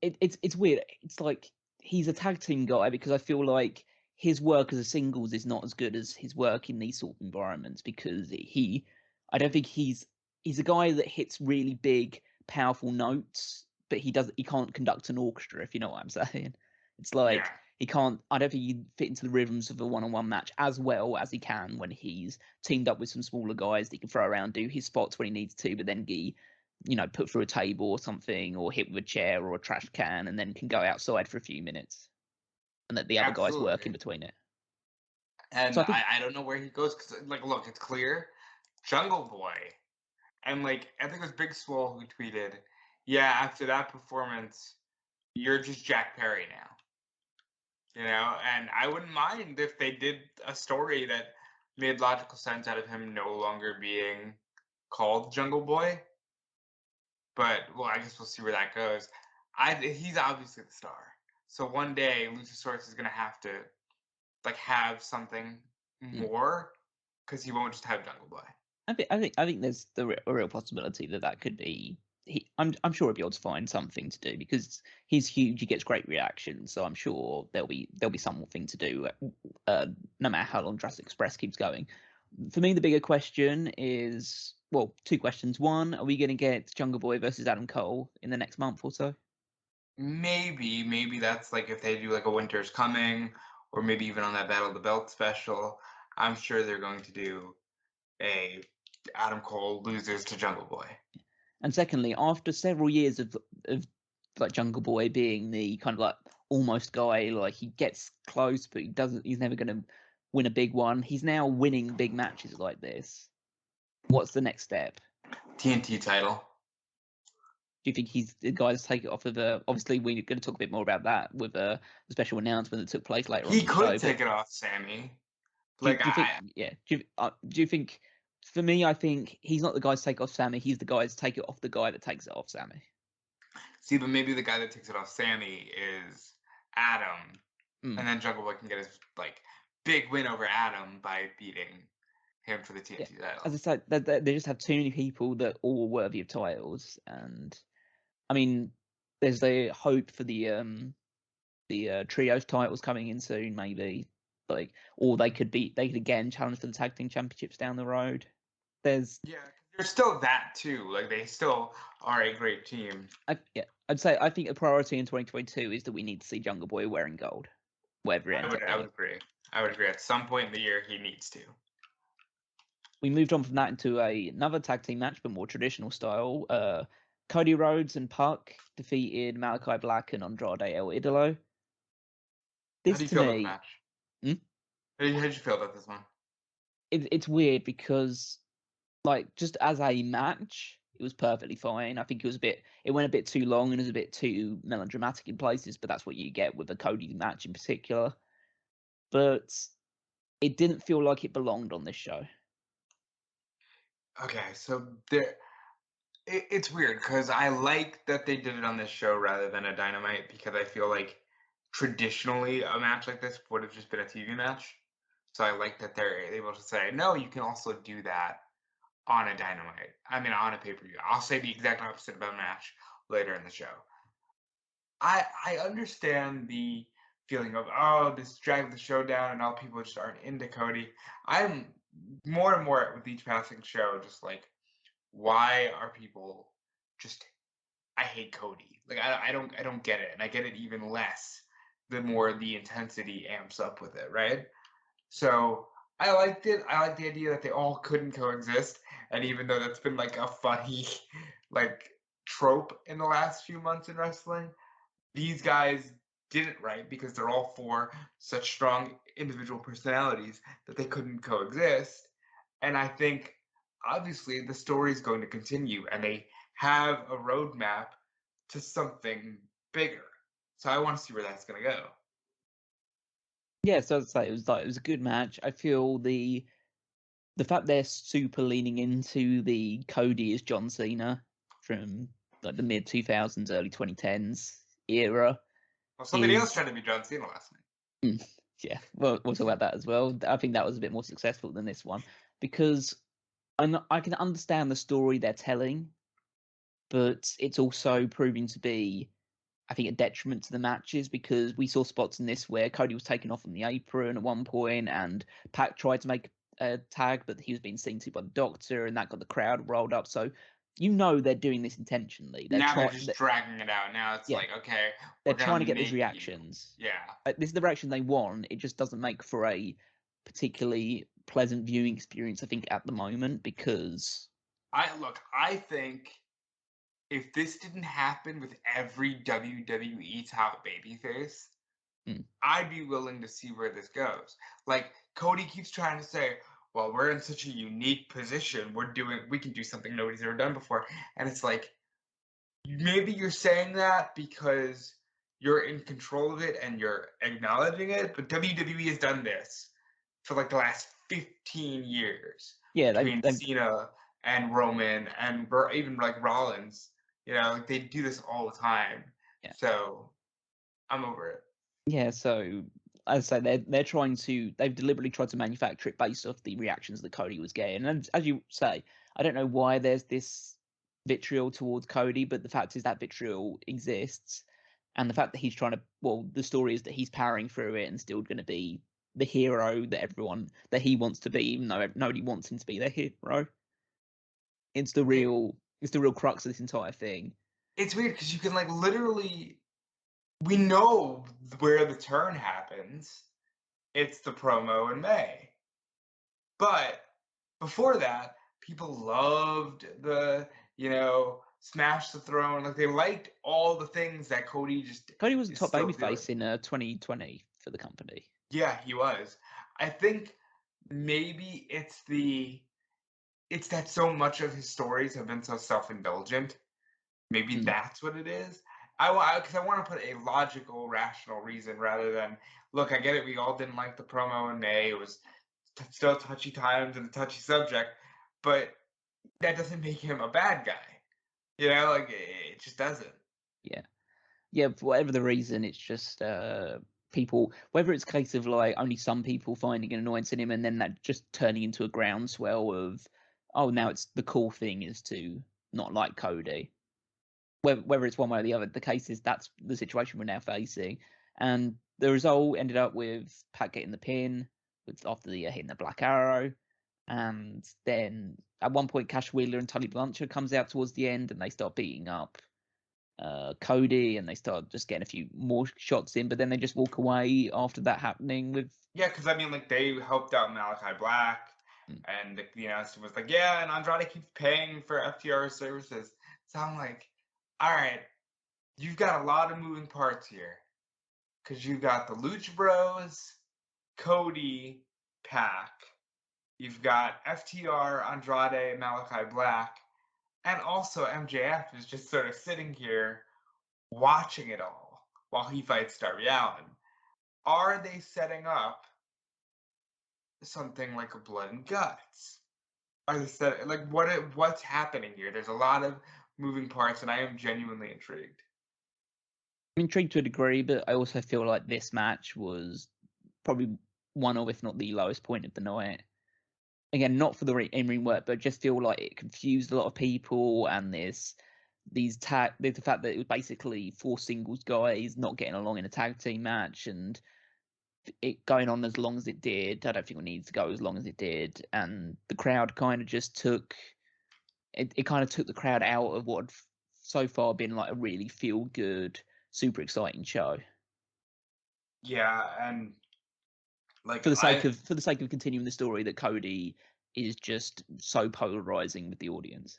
it's weird. It's like he's a tag team guy because I feel like his work as a singles is not as good as his work in these sort of environments because I don't think he's a guy that hits really big, powerful notes, but he can't conduct an orchestra, if you know what I'm saying. It's like he can't. I don't think he'd fit into the rhythms of a one-on-one match as well as he can when he's teamed up with some smaller guys that he can throw around, do his spots when he needs to, but then put through a table or something, or hit with a chair or a trash can, and then can go outside for a few minutes, and let the other guys work in between it. And so I don't know where he goes because, like, look, it's clear, Jungle Boy, and like I think it was Big Swole who tweeted, "Yeah, after that performance, you're just Jack Perry now." And I wouldn't mind if they did a story that made logical sense out of him no longer being called Jungle Boy. But, well, I guess we'll see where that goes. He's obviously the star. So one day, Luchasaurus is going to have to, like, have something more because he won't just have Jungle Boy. I think there's a real possibility that could be. I'm sure he'll be able to find something to do because he's huge. He gets great reactions, so I'm sure there'll be something to do, no matter how long Jurassic Express keeps going. For me, the bigger question is, well, two questions. One, are we going to get Jungle Boy versus Adam Cole in the next month or so? Maybe that's like if they do like a Winter's Coming, or maybe even on that Battle of the Belt special. I'm sure they're going to do a Adam Cole loses to Jungle Boy. And secondly, after several years of like Jungle Boy being the kind of like almost guy, like he gets close, but he's never going to win a big one. He's now winning big matches like this. What's the next step? TNT title. Do you think he's the guy to take it off of the? Obviously, we're going to talk a bit more about that with the special announcement that took place later on. He in the could show, take it off Sammy. Do you think? Yeah. Do you think? For me, I think he's not the guy to take off Sammy. He's the guy to take it off the guy that takes it off Sammy. See, but maybe the guy that takes it off Sammy is Adam, and then Jungle Boy can get his big win over Adam by beating him for the TNT title. As I said, they just have too many people that all are worthy of titles, and I mean, there's the hope for the trios titles coming in soon, maybe. Or they could again challenge for the tag team championships down the road. There's still that too. They still are a great team. I'd say I think a priority in 2022 is that we need to see Jungle Boy wearing gold. Wherever it ends up. I would agree. I would agree. At some point in the year, he needs to. We moved on from that into another tag team match, but more traditional style. Cody Rhodes and Puck defeated Malakai Black and Andrade El Idolo. How do you feel about the match? How did you feel about this one? It's weird because, just as a match, it was perfectly fine. I think it went a bit too long and it was a bit too melodramatic in places, but that's what you get with a Cody match in particular. But it didn't feel like it belonged on this show. Okay, so it's weird because I like that they did it on this show rather than a Dynamite, because I feel like traditionally a match like this would have just been a TV match. So I like that they're able to say, no, you can also do that on a Dynamite. I mean, on a pay-per-view. I'll say the exact opposite about a match later in the show. I understand the feeling of, oh, this dragged the show down and all people just aren't into Cody. I'm more and more with each passing show just why are people just, I hate Cody. I don't get it. And I get it even less the more the intensity amps up with it, right? So I liked it. I like the idea that they all couldn't coexist. And even though that's been a funny trope in the last few months in wrestling, these guys did it right because they're all four such strong individual personalities that they couldn't coexist. And I think obviously the story is going to continue and they have a roadmap to something bigger. So I want to see where that's going to go. Yeah, so I'd say it was a good match. I feel the fact they're super leaning into the Cody as John Cena from the mid 2000s, early 2010s era. Well, somebody else tried to be John Cena last night. Yeah, well, we'll talk about that as well. I think that was a bit more successful than this one because I can understand the story they're telling, but it's also proving to be, I think, a detriment to the matches because we saw spots in this where Cody was taken off on the apron at one point and Pac tried to make a tag, but he was being seen to by the doctor and that got the crowd rolled up. So they're doing this intentionally. They're just dragging it out. Now it's okay. They're trying to get these reactions. Yeah. This is the reaction they want. It just doesn't make for a particularly pleasant viewing experience, I think, at the moment because... I think if this didn't happen with every WWE top babyface, I'd be willing to see where this goes. Cody keeps trying to say, well, we're in such a unique position. We can do something nobody's ever done before. And it's maybe you're saying that because you're in control of it and you're acknowledging it, but WWE has done this for the last 15 years. Yeah, between Cena and Roman and even Rollins. They do this all the time. Yeah. So I'm over it. Yeah, so as I say, they've deliberately tried to manufacture it based off the reactions that Cody was getting. And as you say, I don't know why there's this vitriol towards Cody, but the fact is that vitriol exists. And the fact that he's the story is that he's powering through it and still going to be the hero that he wants to be, even though nobody wants him to be their hero. It's the real crux of this entire thing. It's weird because you can literally, we know where the turn happens. It's the promo in May. But before that, people loved the, smash the throne. They liked all the things that Cody just... Cody was a top babyface in 2020 for the company. Yeah, he was. I think maybe it's it's that so much of his stories have been so self-indulgent. Maybe that's what it is. Because I want to put a logical, rational reason rather than, look, I get it. We all didn't like the promo in May. It was still touchy times and a touchy subject, but that doesn't make him a bad guy. You know, like it just doesn't. Yeah, for whatever the reason, it's just people, whether it's a case of like only some people finding an annoyance in him and then that just turning into a groundswell of, oh, now it's the cool thing is to not like Cody. Whether it's one way or the other, the case is that's the situation we're now facing. And the result ended up with Pat getting the pin after the hitting the Black Arrow. And then at one point, Cash Wheeler and Tully Blanchard comes out towards the end and they start beating up Cody and they start just getting a few more shots in, but then they just walk away after that happening with. Yeah, because I mean, like they helped out Malakai Black, and the announcer was like, "Yeah," and Andrade keeps paying for FTR services. So I'm like, "All right, you've got a lot of moving parts here, because you've got the Lucha Bros, Cody, Pac, you've got FTR, Andrade, Malakai Black, and also MJF is just sort of sitting here watching it all while he fights Darby Allin. Are they setting up something like a blood and guts? Are they set like what's happening here? There's a lot of moving parts, and I am genuinely intrigued. I'm intrigued to a degree, but I also feel like this match was probably one of, if not the lowest point of the night. Again, not for the in-ring work, but just feel like it confused a lot of people, and the fact that it was basically 4 singles guys not getting along in a tag team match, and it going on as long as it did. I don't think it needed to go as long as it did, and the crowd kind of just took it kind of took the crowd out of what had so far been like a really feel good, super exciting show. Yeah, and like For the sake of continuing the story that Cody is just so polarizing with the audience.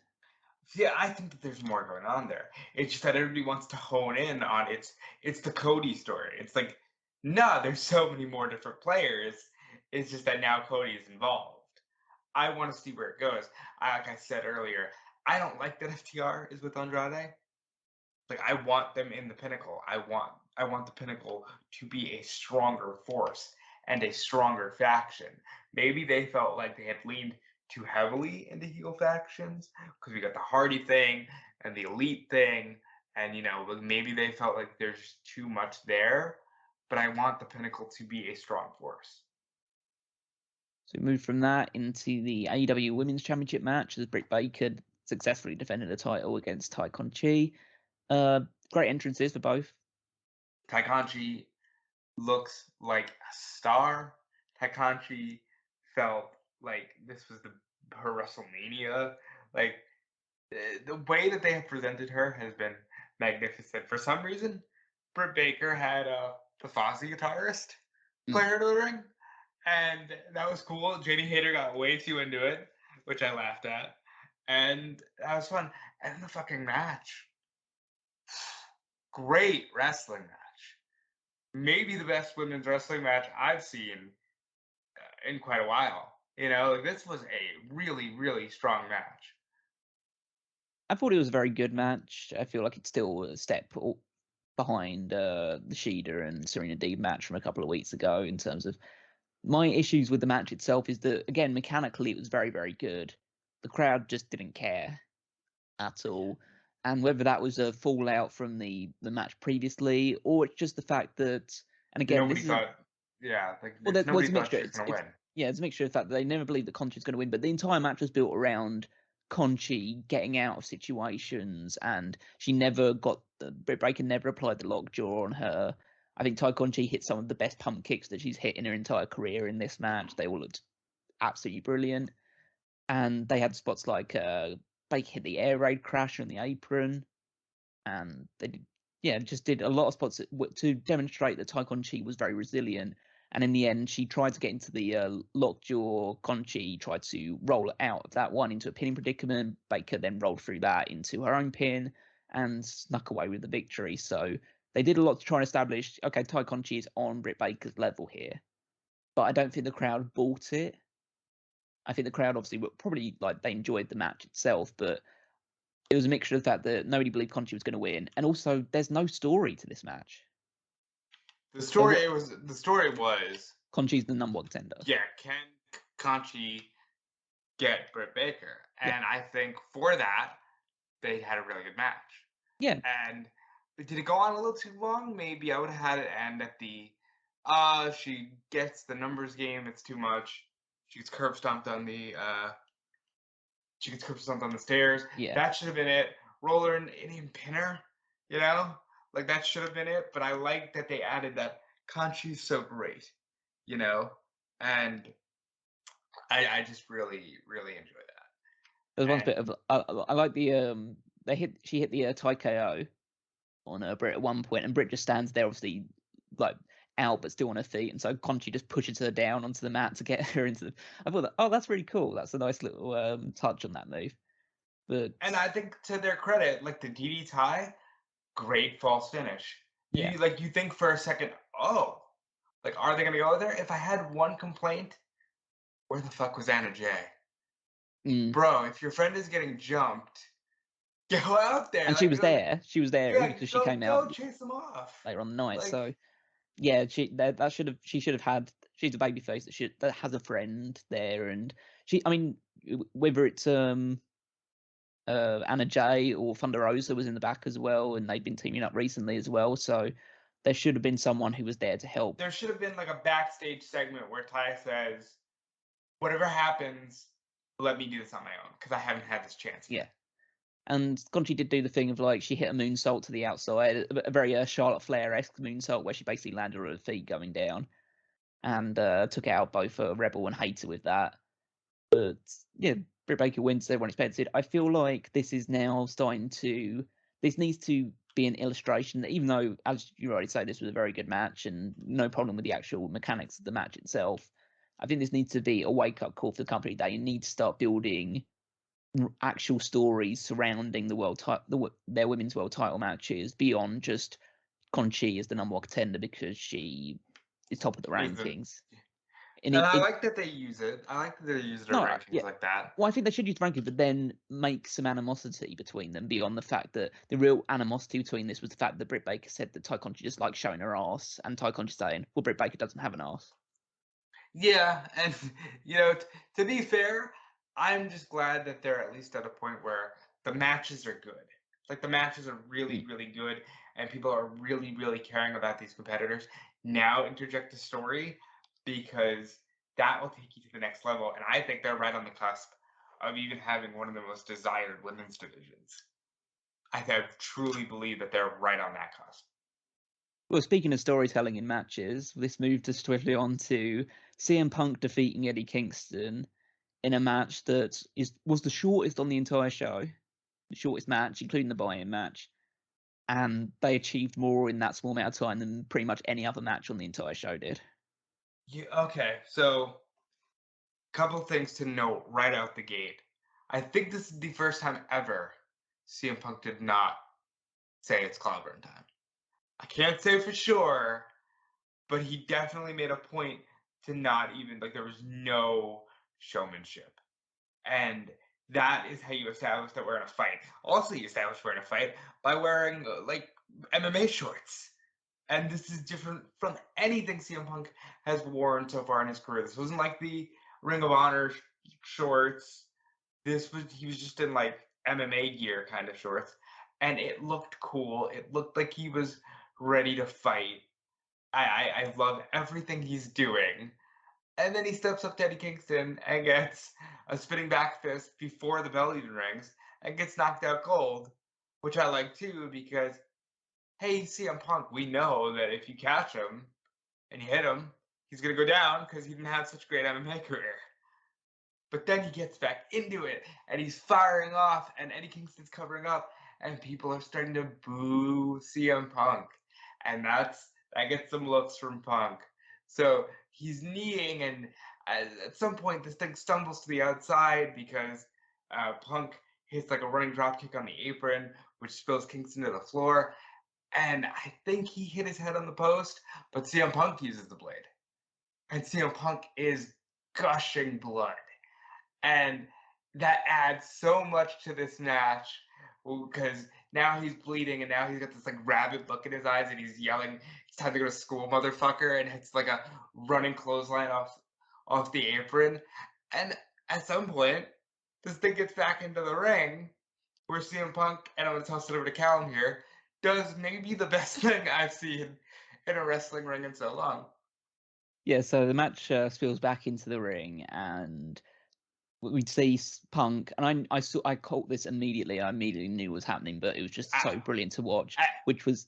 yeah, I think that there's more going on there. It's just that everybody wants to hone in on it's the Cody story. It's like, no, there's so many more different players. It's just that now Cody is involved. I want to see where it goes. Like I said earlier, I don't like that FTR is with Andrade. Like I want them in the Pinnacle. I want the Pinnacle to be a stronger force and a stronger faction. Maybe they felt like they had leaned too heavily into heel factions because we got the Hardy thing and the Elite thing, and maybe they felt like there's too much there. But I want the Pinnacle to be a strong force. So we moved from that into the AEW Women's Championship match as Britt Baker successfully defended the title against Tai Conti. Great entrances for both. Tai Conti looks like a star. Tai Conti felt like this was her WrestleMania. Like the way that they have presented her has been magnificent. For some reason, Britt Baker had the Fozzy guitarist play her to the ring, and that was cool. JD Hayter got way too into it, which I laughed at, and that was fun. And the fucking match, great wrestling match. Maybe the best women's wrestling match I've seen in quite a while. Like this was a really, really strong match. I thought it was a very good match. I feel like it's still a step behind the Shida and Serena Deeb match from a couple of weeks ago in terms of my issues with the match itself is that, again, mechanically it was very, very good. The crowd just didn't care at all. And whether that was a fallout from the match previously, or it's just the fact that, and again, Nobody thought, yeah, like well, nobody it's a thought mixture. she was going to win. Yeah, it's a mixture of the fact that they never believed that Conti was going to win, but the entire match was built around Conti getting out of situations, and she never got Britt Baker never applied the lockjaw on her. I think Tai Conti hit some of the best pump kicks that she's hit in her entire career in this match. They all looked absolutely brilliant, and they had spots like Baker hit the air raid crash on the apron, and they did, just did a lot of spots to demonstrate that Tai Conti was very resilient. And in the end, she tried to get into the lockjaw. Conti tried to roll out of that one into a pinning predicament. Baker then rolled through that into her own pin and snuck away with the victory. So they did a lot to try and establish, okay, Tai Conti is on Britt Baker's level here. But I don't think the crowd bought it. I think the crowd obviously were probably like they enjoyed the match itself, but it was a mixture of the fact that nobody believed Conti was going to win, and also there's no story to this match. The story was Conti's the number one contender. Yeah, can Conti get Britt Baker? And Yeah. I think for that, they had a really good match. Yeah. And did it go on a little too long? Maybe I would have had it end at the she gets the numbers game, it's too much. She gets curb stomped on the stairs. Yeah. That should have been it. Roller and Indian pinner, you know? Like that should have been it. But I like that they added that Conchi's so great, you know? And I just really, really enjoy that. There's one bit of I like the she hit the tie KO on Britt at one point, and Britt just stands there, obviously like out but still on her feet, and so Conti just pushes her down onto the mat to get her into the. I thought that's really cool. That's a nice little touch on that move. But and I think to their credit, like the DD tie, great false finish. Yeah. You think for a second, oh, like are they gonna go there? If I had one complaint, where the fuck was Anna Jay? Bro, if your friend is getting jumped, go out there. And like, she was there. She was there yeah, because she came out. Go chase them off later on the night. Like, so yeah, she should have had. She's a babyface that has a friend there, and I mean, whether it's Anna Jay or Thunder Rosa was in the back as well, and they've been teaming up recently as well. So there should have been someone who was there to help. There should have been like a backstage segment where Ty says, "Whatever happens, let me do this on my own because I haven't had this chance yet." Yeah. And Conti did do the thing of like she hit a moonsault to the outside, a very Charlotte Flair-esque moonsault where she basically landed on her feet going down, and took out both Rebel and Hayter with that. But yeah, Britt Baker wins. Everyone expected. I feel like this is now starting to. This needs to be an illustration that even though, as you already say, this was a very good match and no problem with the actual mechanics of the match itself, I think this needs to be a wake-up call for the company that you need to start building actual stories surrounding their women's world title matches beyond just Conti as the number one contender because she is top of the rankings. And I like that they use it. I like that they use their rankings like that. Well, I think they should use rankings, but then make some animosity between them beyond the fact that the real animosity between this was the fact that Britt Baker said that Ty Conti just likes showing her ass, and Ty Conti saying, well, Britt Baker doesn't have an ass. Yeah, and to be fair, I'm just glad that they're at least at a point where the matches are good. Like the matches are really, really good, and people are really, really caring about these competitors. Now interject a story because that will take you to the next level, and I think they're right on the cusp of even having one of the most desired women's divisions. I truly believe that they're right on that cusp. Well, speaking of storytelling in matches, this moved us swiftly on to CM Punk defeating Eddie Kingston in a match that was the shortest on the entire show, the shortest match, including the buy-in match, and they achieved more in that small amount of time than pretty much any other match on the entire show did. Yeah, okay, so couple things to note right out the gate. I think this is the first time ever CM Punk did not say it's clobbering time. I can't say for sure, but he definitely made a point to not even, like, there was no showmanship. And that is how you establish that we're in a fight. Also, you establish we're in a fight by wearing, like, MMA shorts. And this is different from anything CM Punk has worn so far in his career. This wasn't like the Ring of Honor shorts. He was just in, like, MMA gear kind of shorts. And it looked cool. It looked like he was ready to fight. I love everything he's doing. And then he steps up to Eddie Kingston and gets a spinning back fist before the bell even rings and gets knocked out cold, which I like too because, hey, CM Punk, we know that if you catch him and you hit him, he's going to go down because he didn't have such a great MMA career. But then he gets back into it and he's firing off and Eddie Kingston's covering up and people are starting to boo CM Punk. And that gets some looks from Punk. So he's kneeing and at some point this thing stumbles to the outside because Punk hits like a running drop kick on the apron, which spills Kingston to the floor. And I think he hit his head on the post, but CM Punk uses the blade. And CM Punk is gushing blood. And that adds so much to this match because now he's bleeding and now he's got this like rabid look in his eyes and he's yelling, "It's time to go to school, motherfucker!" And it's like a running clothesline off the apron. And at some point, this thing gets back into the ring where CM Punk, and I'm gonna toss it over to Callum here, does maybe the best thing I've seen in a wrestling ring in so long. Yeah, so the match spills back into the ring, and we'd see Punk, and I caught this immediately. I immediately knew what was happening, but it was just so brilliant to watch. Which was,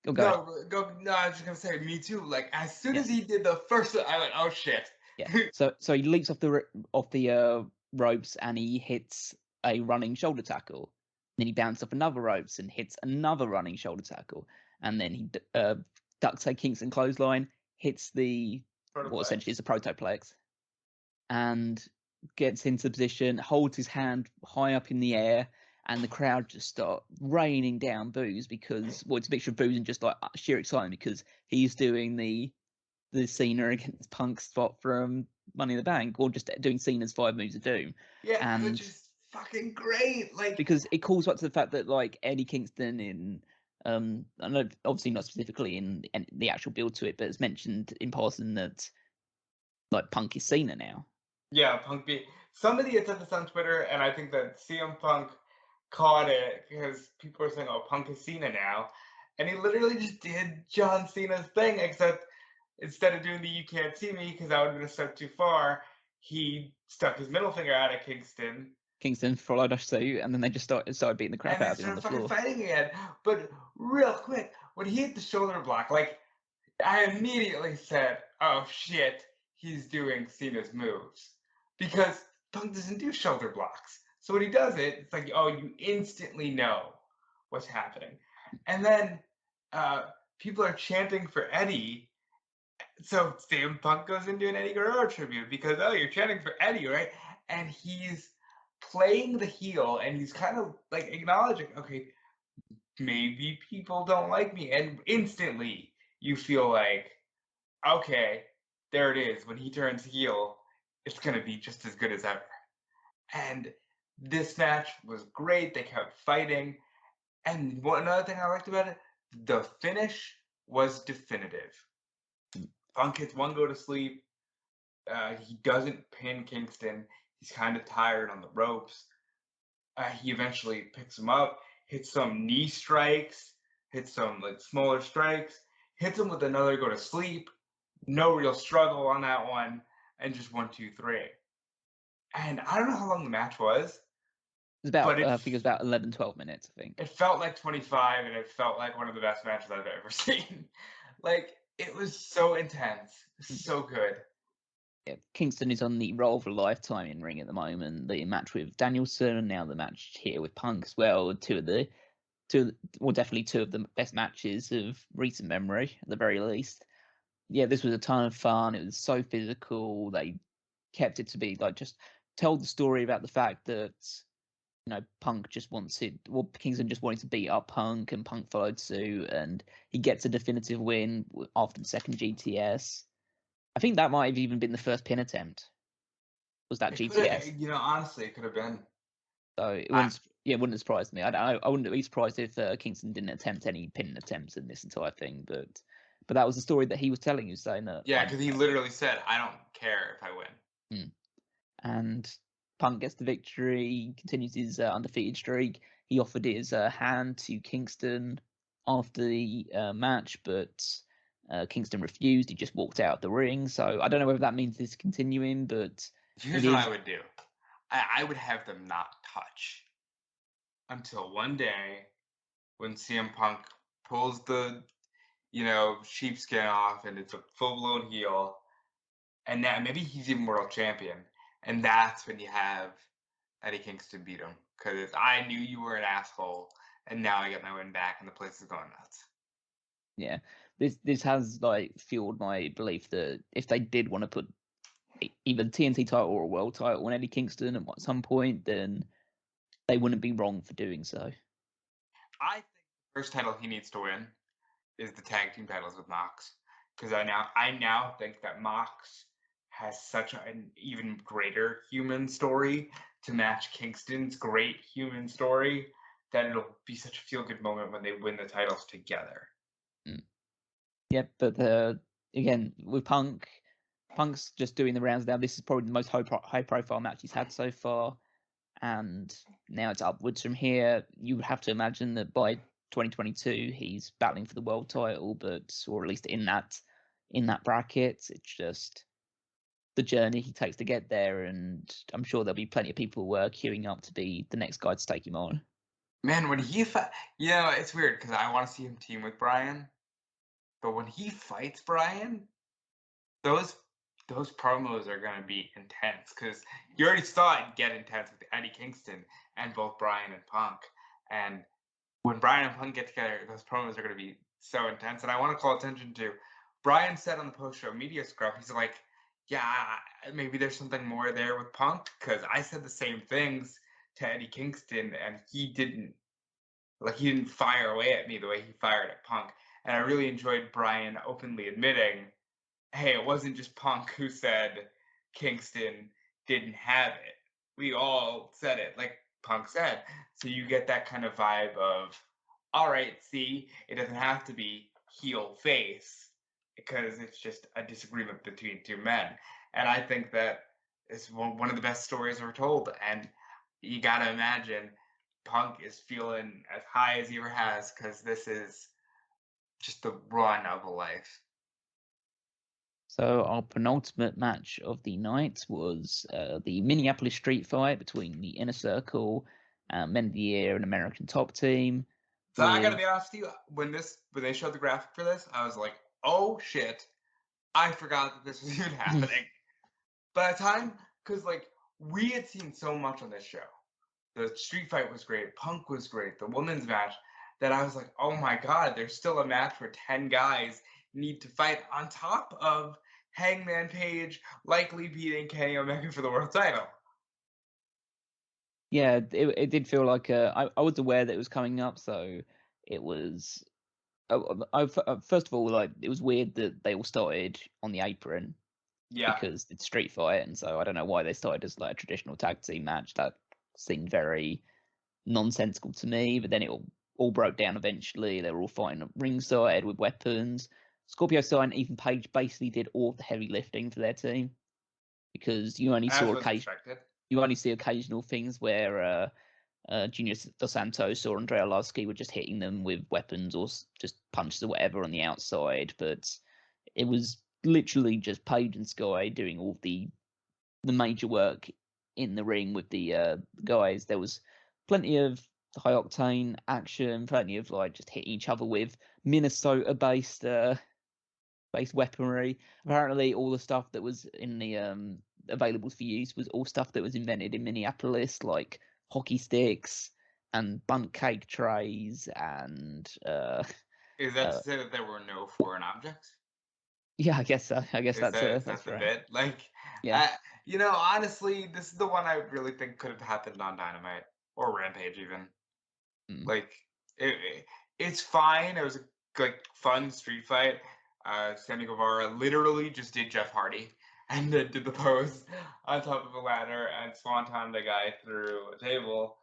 go. No, I was just gonna say, me too. Like as soon as he did the first, I went, "Oh shit!" Yeah. So he leaps off the ropes and he hits a running shoulder tackle. Then he bounces off another ropes and hits another running shoulder tackle, and then he ducks a Kingston clothesline, hits the what essentially is a protoplex, and gets into position, holds his hand high up in the air, and the crowd just start raining down boos because, well, it's a mixture of boos and just like sheer excitement because he's doing the Cena against Punk spot from Money in the Bank, or just doing Cena's 5 Moves of Doom. Yeah, and which is fucking great. Like because it calls back to the fact that like Eddie Kingston in I know obviously not specifically in the actual build to it, but it's mentioned in passing that like Punk is Cena now. Yeah, Punk beat somebody had said this on Twitter, and I think that CM Punk caught it because people were saying, "Oh, Punk is Cena now," and he literally just did John Cena's thing, except instead of doing the "You can't see me" because that would have been a step too far, he stuck his middle finger out at Kingston. Kingston followed us suit, and then they just started beating the crap out of him on the floor. And they started fucking fighting again. But real quick, when he hit the shoulder block, like I immediately said, "Oh shit, he's doing Cena's moves," because Punk doesn't do shoulder blocks. So when he does it, it's like, oh, you instantly know what's happening. And then people are chanting for Eddie. So CM Punk goes into an Eddie Guerrero tribute because, oh, you're chanting for Eddie, right? And he's playing the heel and he's kind of like acknowledging, okay, maybe people don't like me. And instantly you feel like, okay, there it is. When he turns heel, it's going to be just as good as ever. And this match was great. They kept fighting. And another thing I liked about it, the finish was definitive. Punk hits one go to sleep. He doesn't pin Kingston. He's kind of tired on the ropes. He eventually picks him up, hits some knee strikes, hits some like smaller strikes, hits him with another go to sleep. No real struggle on that one, and just 1, 2, 3. And I don't know how long the match was. It was about, I think it was about 11, 12 minutes, I think. It felt like 25, and it felt like one of the best matches I've ever seen. Like, it was so intense, so good. Yeah, Kingston is on the roll of a lifetime in ring at the moment. The match with Danielson, and now the match here with Punk as well. Definitely two of the best matches of recent memory, at the very least. Yeah, this was a ton of fun. It was so physical. They kept it to be like just told the story about the fact that Punk just wanted, well, Kingston just wanted to beat up Punk, and Punk followed suit, and he gets a definitive win after the second GTS. I think that might have even been the first pin attempt. Was that GTS? Honestly, it could have been. So it wouldn't have surprised me. I wouldn't be surprised if Kingston didn't attempt any pin attempts in this entire thing. But that was the story that he was telling. He was saying that. Yeah, because he literally said, "I don't care if I win." And Punk gets the victory, continues his undefeated streak. He offered his hand to Kingston after the match, but Kingston refused. He just walked out of the ring. So I don't know whether that means it's continuing, but here's what I would do. I would have them not touch until one day when CM Punk pulls the, sheepskin off and it's a full-blown heel, and now maybe he's even world champion, and that's when you have Eddie Kingston beat him, because I knew you were an asshole, and now I get my win back, and the place is going nuts. Yeah, this has like fueled my belief that if they did want to put either the TNT title or a world title on Eddie Kingston at some point, then they wouldn't be wrong for doing so. I think the first title he needs to win is the tag team titles with Mox, because I now think that Mox has such an even greater human story to match Kingston's great human story that it'll be such a feel-good moment when they win the titles together. Yep, but again, with Punk's just doing the rounds now. This is probably the most high-profile match he's had so far, and now it's upwards from here. You would have to imagine that by 2022 he's battling for the world title, or at least in that bracket. It's just the journey he takes to get there, and I'm sure there'll be plenty of people queuing up to be the next guy to take him on. Man, when he it's weird because I want to see him team with Bryan, but when he fights Bryan, those promos are going to be intense because you already saw it get intense with Eddie Kingston and both Bryan and Punk. And when Bryan and Punk get together, those promos are going to be so intense. And I want to call attention to Bryan said on the post-show media scrum, he's like, yeah, maybe there's something more there with Punk because I said the same things to Eddie Kingston and he didn't fire away at me the way he fired at Punk. And I really enjoyed Bryan openly admitting, hey, it wasn't just Punk who said Kingston didn't have it. We all said it, like Punk said. So you get that kind of vibe of, all right, see, it doesn't have to be heel face because it's just a disagreement between two men. And I think that is one of the best stories ever told. And you got to imagine Punk is feeling as high as he ever has because this is just the run of a life. So our penultimate match of the night was the Minneapolis street fight between the Inner Circle, Men of the Year, and American Top Team. So I gotta be honest with you, when they showed the graphic for this, I was like, oh shit, I forgot that this was even happening. By the time, because we had seen so much on this show. The street fight was great, Punk was great, the women's match, that I was like, oh my god, there's still a match where 10 guys need to fight on top of Hangman Page likely beating Kenny Omega for the world title. Yeah, it did feel like I was aware that it was coming up, so it was. First of all, it was weird that they all started on the apron. Yeah. Because it's street fight, and so I don't know why they started as a traditional tag team match. That seemed very nonsensical to me. But then it all broke down eventually. They were all fighting at ringside with weapons. Scorpio Sky and Ethan Page basically did all of the heavy lifting for their team because you only see occasional things where Junior Dos Santos or Andrei Arlovski were just hitting them with weapons or just punches or whatever on the outside. But it was literally just Page and Sky doing all the major work in the ring with the guys. There was plenty of high octane action, plenty of just hitting each other with Minnesota based weaponry. Apparently, all the stuff that was in the available for use was all stuff that was invented in Minneapolis, like hockey sticks and bundt cake trays and. Is that to say that there were no foreign objects? Yeah, I guess so. I guess that's the right. bit. Yeah. Honestly, this is the one I really think could have happened on Dynamite or Rampage even. It's fine. It was a fun street fight. Sammy Guevara literally just did Jeff Hardy and then did the pose on top of a ladder and swanton the guy through a table.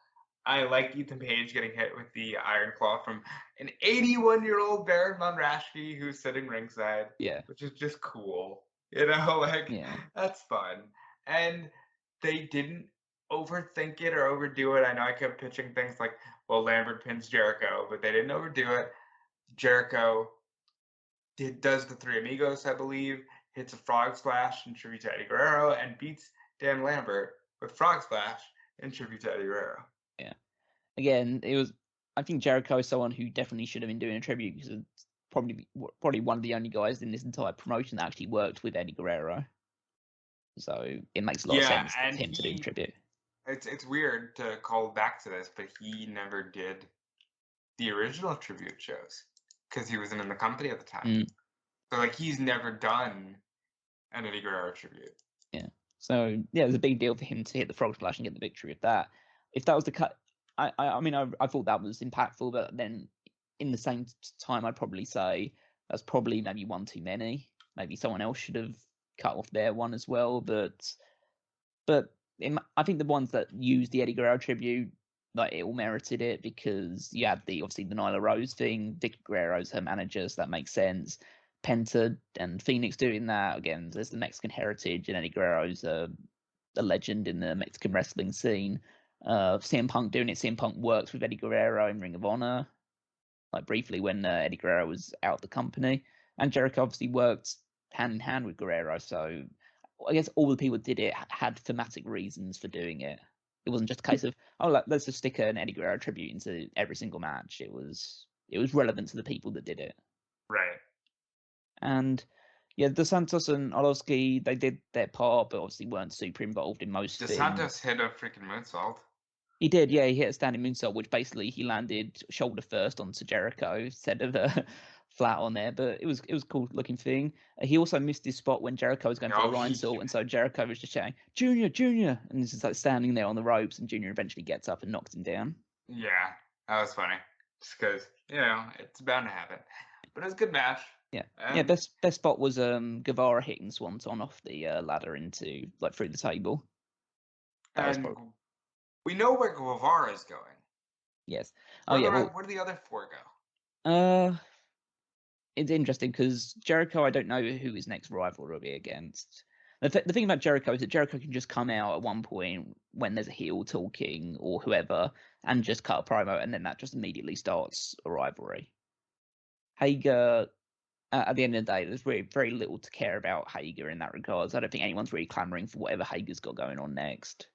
I like Ethan Page getting hit with the Iron Claw from an 81-year-old Baron Von Raschke who's sitting ringside. Yeah. Which is just cool. That's fun. And they didn't overthink it or overdo it. I know I kept pitching things like, well, Lambert pins Jericho, but they didn't overdo it. Jericho does the Three Amigos, I believe, hits a frog splash in tribute to Eddie Guerrero, and beats Dan Lambert with frog splash in tribute to Eddie Guerrero. Yeah. Again, I think Jericho is someone who definitely should have been doing a tribute because it's probably one of the only guys in this entire promotion that actually worked with Eddie Guerrero. So it makes a lot of sense for him to do a tribute. It's weird to call back to this, but he never did the original tribute shows because he wasn't in the company at the time. So he's never done an Eddie Guerrero tribute. Yeah. So yeah, it was a big deal for him to hit the frog splash and get the victory with that. If that was the cut, I thought that was impactful, but then in the same time, I'd probably say that's probably maybe one too many. Maybe someone else should have cut off their one as well. But I think the ones that used the Eddie Guerrero tribute, like, it all merited it, because you had obviously the Nyla Rose thing. Vicky Guerrero's her manager, so that makes sense. Penta and Phoenix doing that. Again, there's the Mexican heritage, and Eddie Guerrero's a legend in the Mexican wrestling scene. CM Punk doing it. CM Punk works with Eddie Guerrero in Ring of Honor, like briefly when Eddie Guerrero was out of the company. And Jericho obviously worked hand in hand with Guerrero, so I guess all the people that did it had thematic reasons for doing it. It wasn't just a case of, let's just stick an Eddie Guerrero tribute into every single match. It was relevant to the people that did it. Right. And yeah, Dos Santos and Orlovsky, they did their part, but obviously weren't super involved in most Dos things. Santos hit a freaking moonsault. He did, yeah. He hit a standing moonsault, which basically he landed shoulder first onto Jericho instead of flat on there. But it was a cool looking thing. He also missed his spot when Jericho was going for a Rhine salt, and so Jericho was just shouting, Junior, and he's just like standing there on the ropes, and Junior eventually gets up and knocks him down. Yeah, that was funny. Just because, it's bound to happen. But it was a good match. Yeah. Best spot was Guevara hitting Swanton off the ladder into, like, through the table. And we know where Guevara is going. Yes. Where do the other four go? It's interesting because Jericho, I don't know who his next rival will be against. The thing about Jericho is that Jericho can just come out at one point when there's a heel talking or whoever and just cut a promo, and then that just immediately starts a rivalry. Hager, at the end of the day, there's really very little to care about Hager in that regard. So I don't think anyone's really clamoring for whatever Hager's got going on next.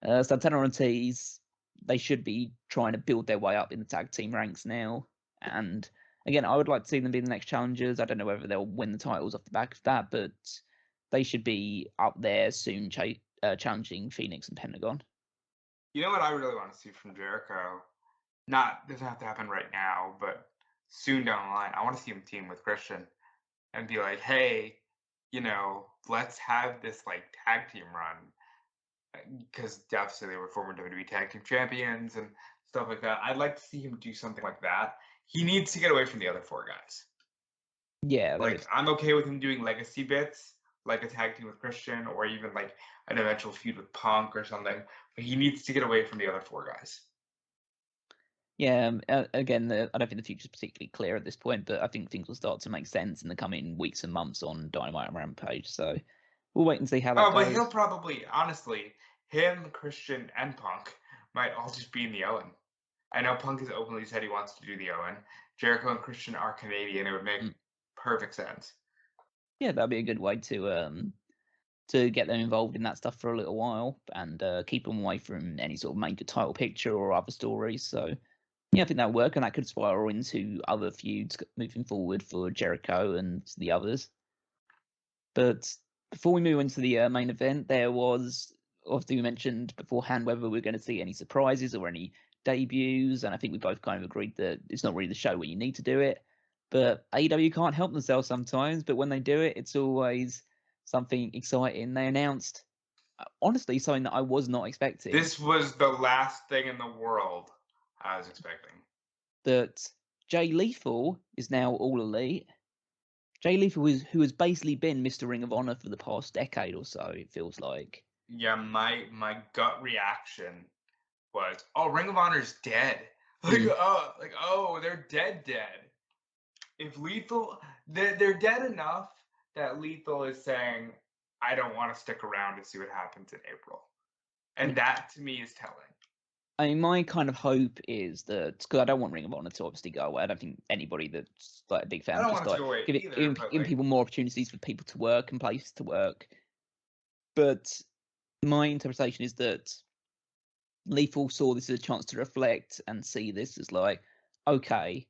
Santana and Ortiz, they should be trying to build their way up in the tag team ranks now. And again, I would like to see them be the next challengers. I don't know whether they'll win the titles off the back of that, but they should be up there soon, challenging Phoenix and Pentagon. You know what I really want to see from Jericho? Doesn't have to happen right now, but soon down the line, I want to see him team with Christian and be like, hey, let's have this like tag team run. Because obviously they were former WWE Tag Team Champions and stuff like that. I'd like to see him do something like that. He needs to get away from the other four guys. Yeah. I'm okay with him doing legacy bits, like a tag team with Christian, or even like an eventual feud with Punk or something. But he needs to get away from the other four guys. Yeah, again, I don't think the future's particularly clear at this point, but I think things will start to make sense in the coming weeks and months on Dynamite and Rampage. So we'll wait and see how that goes. But he'll probably, honestly, him, Christian, and Punk might all just be in the Owen. I know Punk has openly said he wants to do the Owen. Jericho and Christian are Canadian. It would make perfect sense. Yeah, that'd be a good way to get them involved in that stuff for a little while and keep them away from any sort of major title picture or other stories. So yeah, I think that'll work, and that could spiral into other feuds moving forward for Jericho and the others. But before we move into the main event, there was, obviously we mentioned beforehand whether we're going to see any surprises or any debuts, and I think we both kind of agreed that it's not really the show where you need to do it. But AEW can't help themselves sometimes, but when they do it, it's always something exciting. They announced, honestly, something that I was not expecting. This was the last thing in the world I was expecting. That Jay Lethal is now All Elite. Jay Lethal, who has basically been Mr. Ring of Honor for the past decade or so, it feels like. Yeah, my gut reaction was, Ring of Honor's dead. They're dead. If Lethal, they're dead enough that Lethal is saying, I don't want to stick around to see what happens in April. And that, to me, is telling. I mean, my kind of hope is that, because I don't want Ring of Honor to obviously go away. I don't think anybody that's like a big fan just like giving people more opportunities for people to work and places to work. But my interpretation is that Lethal saw this as a chance to reflect and see this as like, okay,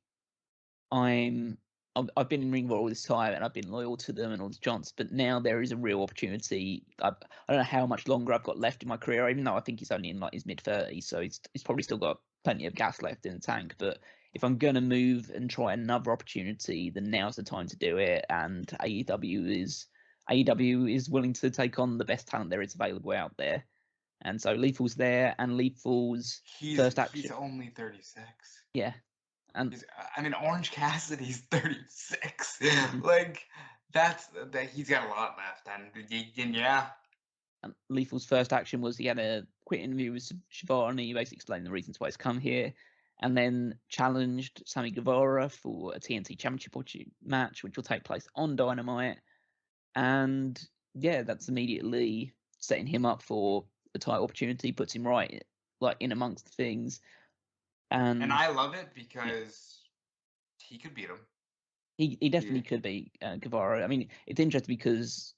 I've been in Ring of Honor all this time and I've been loyal to them and all this chance, but now there is a real opportunity. I don't know how much longer I've got left in my career, even though I think he's only in like his mid-30s, so he's probably still got plenty of gas left in the tank. But if I'm going to move and try another opportunity, then now's the time to do it. And AEW is willing to take on the best talent there is available out there. And so Lethal's there, and Lethal's first action. He's only 36. Yeah. And Orange Cassidy's 36. Like, he's got a lot left, and yeah. And Lethal's first action was he had a quick interview with Shibata. He basically explained the reasons why he's come here, and then challenged Sammy Guevara for a TNT Championship match, which will take place on Dynamite. And yeah, that's immediately setting him up for the title opportunity, puts him right like in amongst things. And I love it because he could beat him. He definitely could be Guevara. I mean, it's interesting because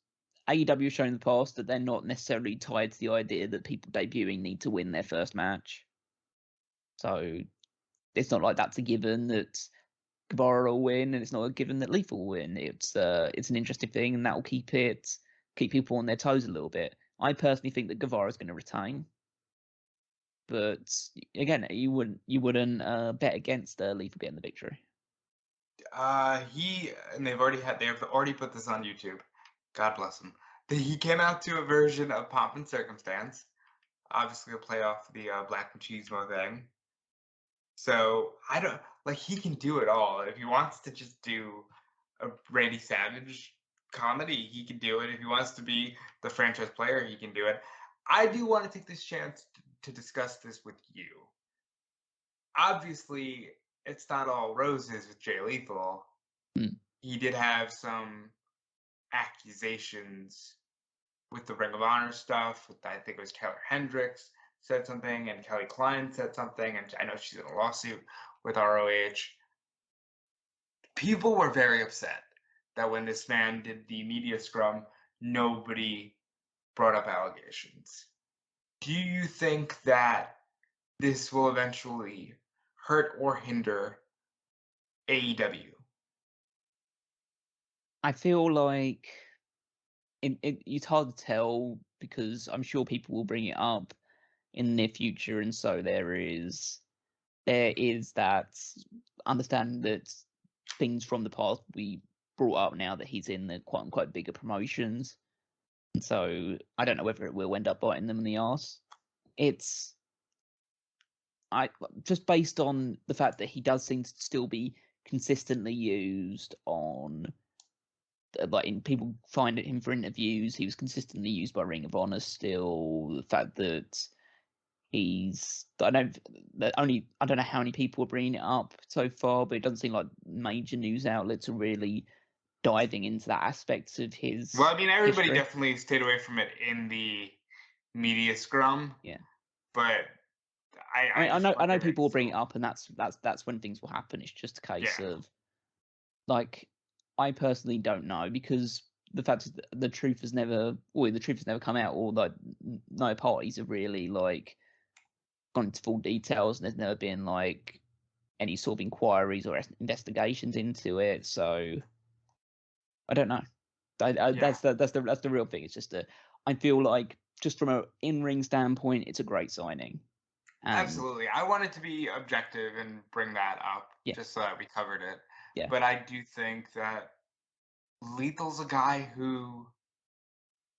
AEW has shown in the past that they're not necessarily tied to the idea that people debuting need to win their first match. So it's not like that's a given that Guevara will win, and it's not a given that Lethal will win. It's an interesting thing, and that will keep people on their toes a little bit. I personally think that Guevara is going to retain, but again, you wouldn't bet against Lethal getting the victory. They've already put this on YouTube. God bless him. He came out to a version of Pomp and Circumstance, obviously a play off the Black Machismo thing. So he can do it all. If he wants to just do a Randy Savage comedy, he can do it. If he wants to be the franchise player, he can do it. I do want to take this chance to discuss this with you. Obviously, it's not all roses with Jay Lethal. He did have some accusations with the Ring of Honor stuff. I think it was Keller Hendricks said something, and Kelly Klein said something, and I know she's in a lawsuit with ROH. People were very upset that when this man did the media scrum, nobody brought up allegations. Do you think that this will eventually hurt or hinder AEW? I feel like it's hard to tell because I'm sure people will bring it up in the near future, and so there is that understanding that things from the past we brought up now that he's in the quote unquote bigger promotions, and so I don't know whether it will end up biting them in the arse. I just based on the fact that he does seem to still be consistently used on, like, in people find him for interviews. He was consistently used by Ring of Honor still. The fact that I don't know how many people are bringing it up so far, but it doesn't seem like major news outlets are really diving into that aspect of his. Well, I mean, everybody history. definitely stayed away from it in the media scrum. Yeah, but I know people will bring it up, and that's when things will happen. It's just a case of, like, I personally don't know, because the fact is that the truth has never come out, or like no parties have really like gone into full details, and there's never been like any sort of inquiries or investigations into it. So I don't know. That's the real thing. It's just I feel like, just from an in-ring standpoint, it's a great signing. Absolutely. I wanted to be objective and bring that up just so that we covered it. Yeah. But I do think that Lethal's a guy who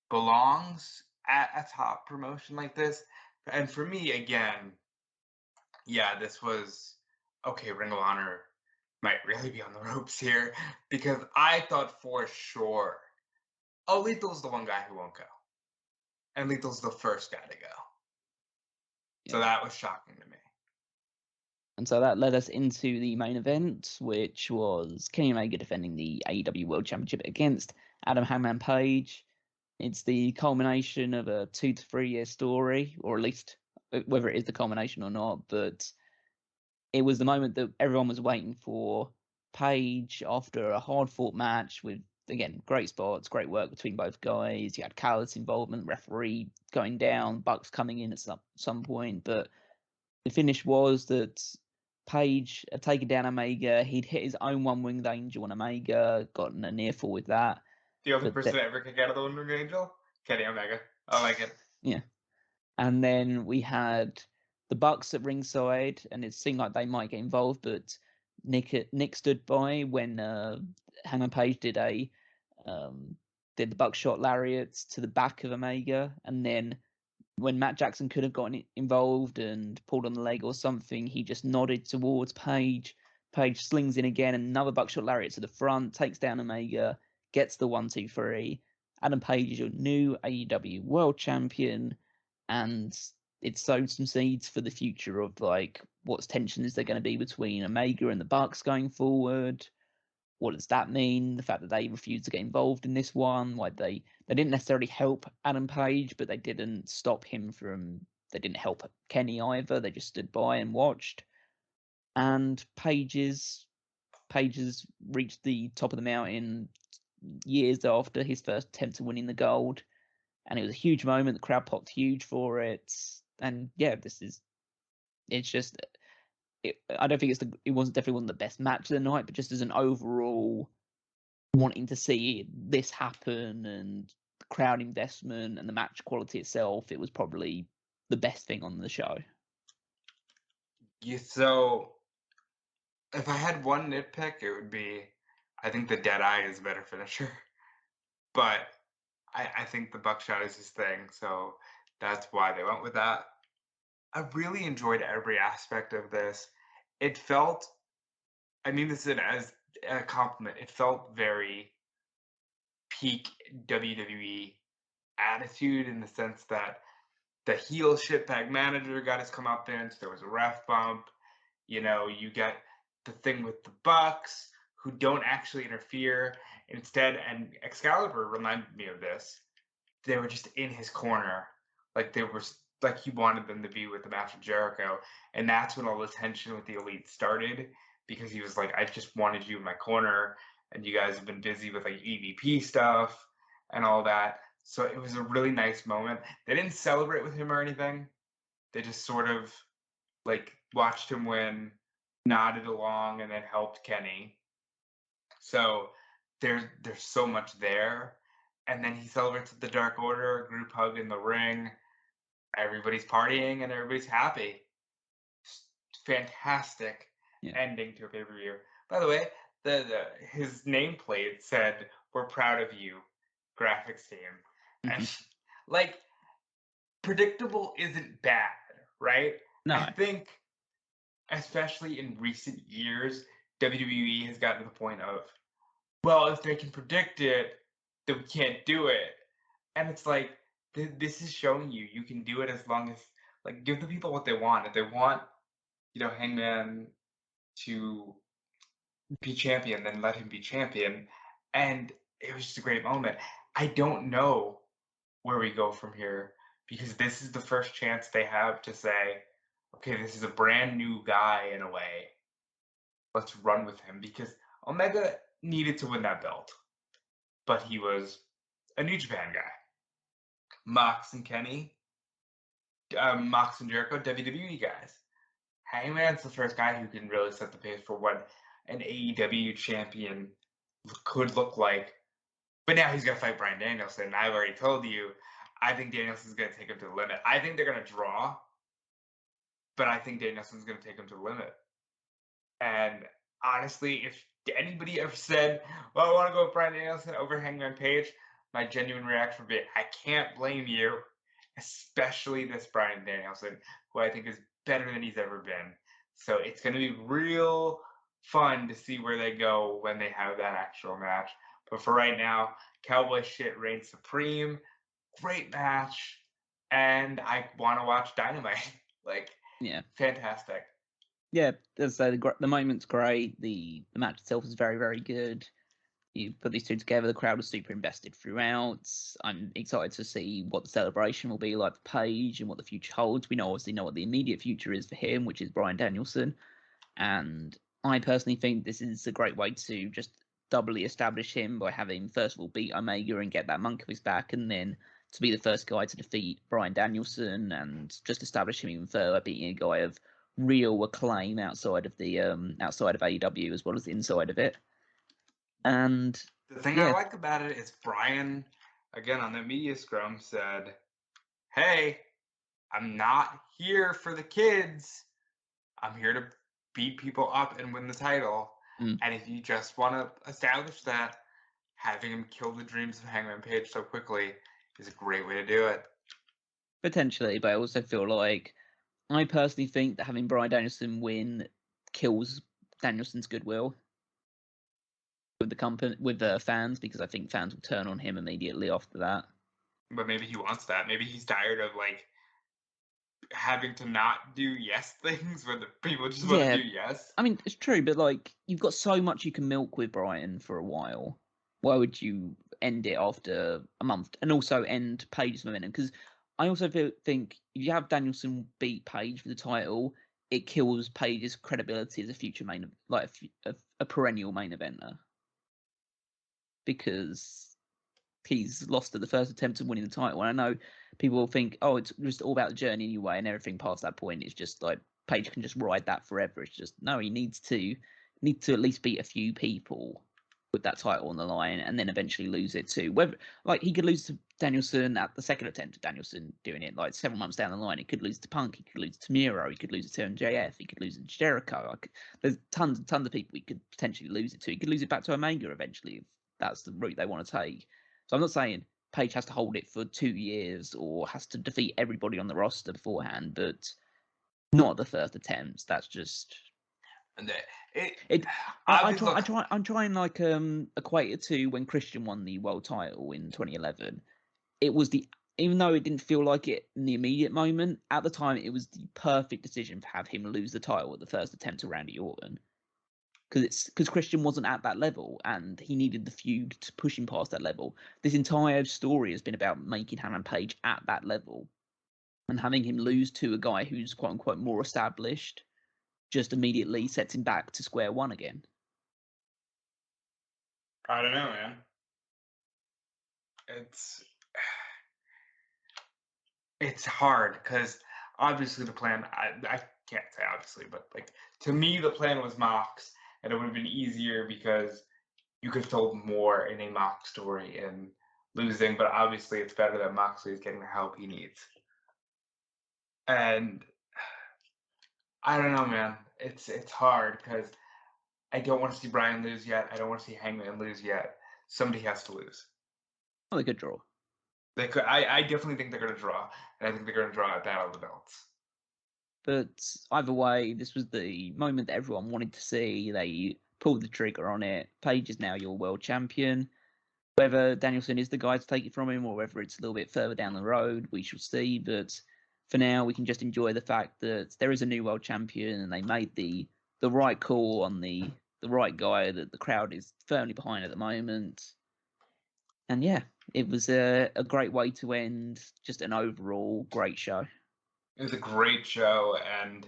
belongs at a top promotion like this. And for me, again, this was, okay, Ring of Honor might really be on the ropes here, because I thought for sure, Lethal's the one guy who won't go. And Lethal's the first guy to go. Yeah. So that was shocking to me. And so that led us into the main event, which was Kenny Omega defending the AEW World Championship against Adam Hangman Page. It's the culmination of a 2 to 3 year story, or at least whether it is the culmination or not, but it was the moment that everyone was waiting for. Page, after a hard-fought match with, again, great spots, great work between both guys. You had Callis involvement, referee going down, Bucks coming in at some point, but the finish was that Page had taken down Omega. He'd hit his own one-winged angel on Omega, gotten a near fall with that. The only person to ever kick out of the one-winged angel? Kenny Omega. I like it. Yeah. And then we had the Bucks at ringside, and it seemed like they might get involved, but Nick stood by when Hangman Page did the buckshot lariats to the back of Omega, and then when Matt Jackson could have gotten involved and pulled on the leg or something, he just nodded towards Page. Page slings in again, another buckshot lariat to the front, takes down Omega, gets the 1, 2, 3. Adam Page is your new AEW World Champion, and it sowed some seeds for the future of like what's tension is there going to be between Omega and the Bucks going forward. What does that mean? The fact that they refused to get involved in this one, like they didn't necessarily help Adam Page, but they didn't stop him from. They didn't help Kenny either. They just stood by and watched. And Page's reached the top of the mountain years after his first attempt to winning the gold, and it was a huge moment. The crowd popped huge for it, and yeah, it's just. I don't think it definitely wasn't the best match of the night, but just as an overall wanting to see this happen and the crowd investment and the match quality itself, it was probably the best thing on the show. Yeah, so if I had one nitpick, it would be I think the Dead Eye is a better finisher. But I think the buckshot is his thing, so that's why they went with that. I really enjoyed every aspect of this. It felt, I mean this as a compliment, it felt very peak WWE attitude in the sense that the heel shitbag manager got his comeuppance, there was a ref bump, you get the thing with the Bucks who don't actually interfere. Instead, and Excalibur reminded me of this, they were just in his corner. Like they were like he wanted them to be with the match with Jericho. And that's when all the tension with the Elite started, because he was like, I just wanted you in my corner, and you guys have been busy with like EVP stuff and all that. So it was a really nice moment. They didn't celebrate with him or anything. They just sort of like watched him win, nodded along, and then helped Kenny. So there's so much there. And then he celebrates with the Dark Order, group hug in the ring. Everybody's partying and everybody's happy. Fantastic ending to a pay-per-view. By the way, his nameplate said, "We're proud of you, graphics team." And like, predictable isn't bad, right? No. I think, especially in recent years, WWE has gotten to the point of, well, if they can predict it, then we can't do it. And it's like, this is showing you can do it as long as, like, give the people what they want. If they want, Hangman to be champion, then let him be champion. And it was just a great moment. I don't know where we go from here, because this is the first chance they have to say, okay, this is a brand new guy in a way. Let's run with him, because Omega needed to win that belt, but he was a New Japan guy. Mox and Kenny, Mox and Jericho, WWE guys. Hangman's the first guy who can really set the pace for what an AEW champion could look like. But now he's going to fight Bryan Danielson. I've already told you, I think Danielson's going to take him to the limit. I think they're going to draw, but I think Danielson's going to take him to the limit. And honestly, if anybody ever said, well, I want to go with Bryan Danielson over Hangman Page, my genuine reaction would be, I can't blame you, especially this Bryan Danielson, who I think is better than he's ever been. So it's going to be real fun to see where they go when they have that actual match. But for right now, Cowboy shit reigns supreme. Great match. And I want to watch Dynamite. Fantastic. Yeah, so the moment's great. The match itself is very, very good. You put these two together, the crowd was super invested throughout. I'm excited to see what the celebration will be like for Page and what the future holds. We obviously know what the immediate future is for him, which is Bryan Danielson. And I personally think this is a great way to just doubly establish him by having, first of all, beat Omega and get that monk off his back, and then to be the first guy to defeat Bryan Danielson and just establish him even further, being a guy of real acclaim outside of the outside of AEW as well as the inside of it. And the thing I like about it is Bryan, again on the media scrum, said, hey, I'm not here for the kids. I'm here to beat people up and win the title. And if you just want to establish that, having him kill the dreams of Hangman Page so quickly is a great way to do it. Potentially, but I also feel like, I personally think that having Bryan Danielson win kills Danielson's goodwill. with the company, with the fans, because I think fans will turn on him immediately after that. But maybe he wants that. Maybe he's tired of like having to not do yes things when the people just want to do yes. I mean, it's true, but like you've got so much you can milk with Bryan for a while. Why would you end it after a month and also end Paige's momentum? Because I also think if you have Danielson beat Paige for the title, it kills Paige's credibility as a future main, like a perennial main eventer, because he's lost at the first attempt of winning the title. And I know people will think, oh, it's just all about the journey anyway, and everything past that point is just like Paige can just ride that forever. It's just no, he needs to at least beat a few people with that title on the line, and then eventually lose it to whether like he could lose to Danielson at the second attempt of Danielson doing it like several months down the line. He could lose to Punk, he could lose to Miro, he could lose it to MJF, he could lose it to Jericho. Like, there's tons and tons of people he could potentially lose it to. He could lose it back to Omega eventually if that's the route they want to take. So I'm not saying Paige has to hold it for 2 years or has to defeat everybody on the roster beforehand, but not at the first attempts. That's just I'm trying like equate it to when Christian won the world title in 2011. It was even though it didn't feel like it in the immediate moment, at the time it was the perfect decision to have him lose the title at the first attempt to Randy Orton. Because Christian wasn't at that level and he needed the feud to push him past that level. This entire story has been about making Hangman Page at that level, and having him lose to a guy who's quote unquote more established just immediately sets him back to square one again. I don't know, man. It's hard because obviously the plan, I can't say obviously, but like to me the plan was Mox, and it would have been easier because you could have told more in a Mox story and losing, but obviously it's better that Moxley is getting the help he needs. And I don't know, man. It's hard because I don't want to see Bryan lose yet. I don't want to see Hangman lose yet. Somebody has to lose. Well, they could draw. They could. I definitely think they're going to draw, and I think they're going to draw at Battle of the Belts. But either way, this was the moment that everyone wanted to see. They pulled the trigger on it. Page is now your world champion. Whether Danielson is the guy to take it from him or whether it's a little bit further down the road, we shall see. But for now, we can just enjoy the fact that there is a new world champion and they made the right call on the right guy that the crowd is firmly behind at the moment. And yeah, it was a great way to end just an overall great show. It was a great show, and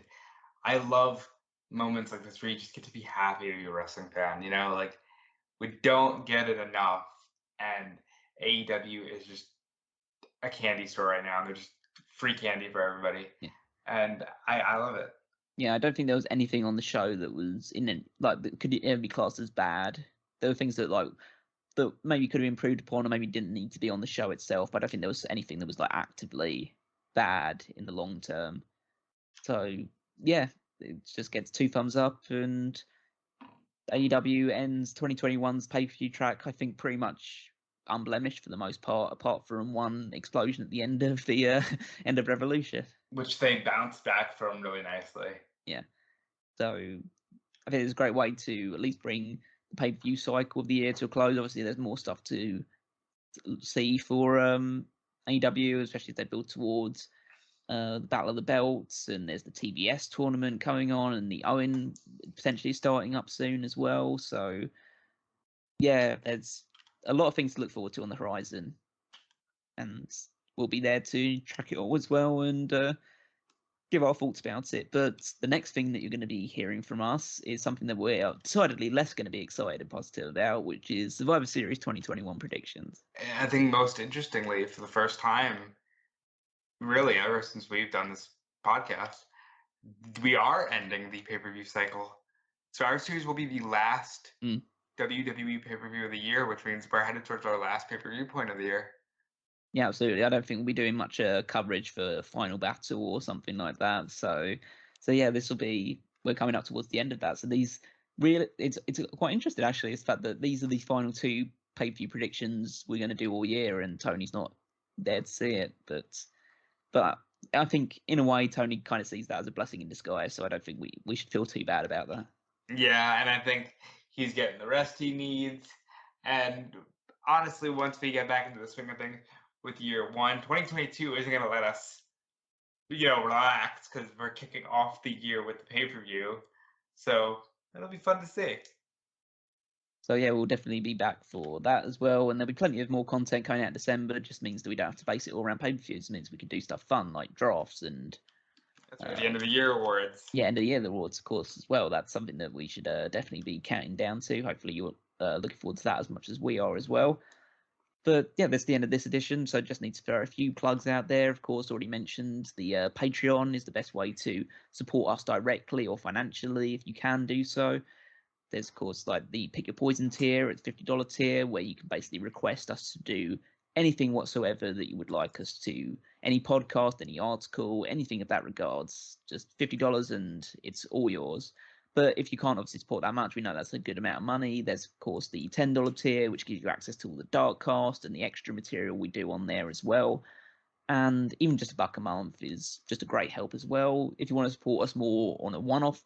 I love moments like this where you just get to be happy to be a wrestling fan. You know, like we don't get it enough, and AEW is just a candy store right now. They're just free candy for everybody, and I love it. Yeah, I don't think there was anything on the show that was that could ever be classed as bad. There were things that that maybe could have improved upon or maybe didn't need to be on the show itself. But I don't think there was anything that was like actively bad in the long term. So yeah, it just gets 2 thumbs up, and AEW ends 2021's pay-per-view track, I think, pretty much unblemished for the most part, apart from one explosion at the end of the end of Revolution, which they bounced back from really nicely. Yeah, so I think it's a great way to at least bring the pay-per-view cycle of the year to a close. Obviously, there's more stuff to see for AEW, especially as they build towards the Battle of the Belts, and there's the TBS tournament coming on, and the Owen potentially starting up soon as well. So yeah, there's a lot of things to look forward to on the horizon, and we'll be there to track it all as well and give our thoughts about it. But the next thing that you're going to be hearing from us is something that we're decidedly less going to be excited and positive about, which is Survivor Series 2021 predictions. I think most interestingly, for the first time, really ever since we've done this podcast, we are ending the pay-per-view cycle. Survivor Series will be the last WWE pay-per-view of the year, which means we're headed towards our last pay-per-view point of the year. Yeah, absolutely. I don't think we'll be doing much coverage for Final Battle or something like that. So yeah, we're coming up towards the end of that. So it's quite interesting actually. It's the fact that these are the final 2 pay-per-view predictions we're going to do all year, and Tony's not there to see it. But I think in a way Tony kind of sees that as a blessing in disguise. So I don't think we should feel too bad about that. Yeah, and I think he's getting the rest he needs. And honestly, once we get back into the swing of things with year one, 2022 isn't going to let us, relax because we're kicking off the year with the pay-per-view. So it'll be fun to see. So yeah, we'll definitely be back for that as well, and there'll be plenty of more content coming out in December. It just means that we don't have to base it all around pay-per-views. It means we can do stuff fun like drafts and that's right, the end of the year awards. Yeah, end of the year awards, of course, as well. That's something that we should definitely be counting down to. Hopefully, you're looking forward to that as much as we are as well. But yeah, that's the end of this edition. So just need to throw a few plugs out there. Of course, already mentioned the Patreon is the best way to support us directly or financially if you can do so. There's, of course, like the Pick Your Poison tier. It's $50 tier where you can basically request us to do anything whatsoever that you would like us to. Any podcast, any article, anything of that regards. Just $50 and it's all yours. But if you can't obviously support that much, we know that's a good amount of money. There's, of course, the $10 tier, which gives you access to all the dark cast and the extra material we do on there as well. And even just $1 a month is just a great help as well. If you want to support us more on a one-off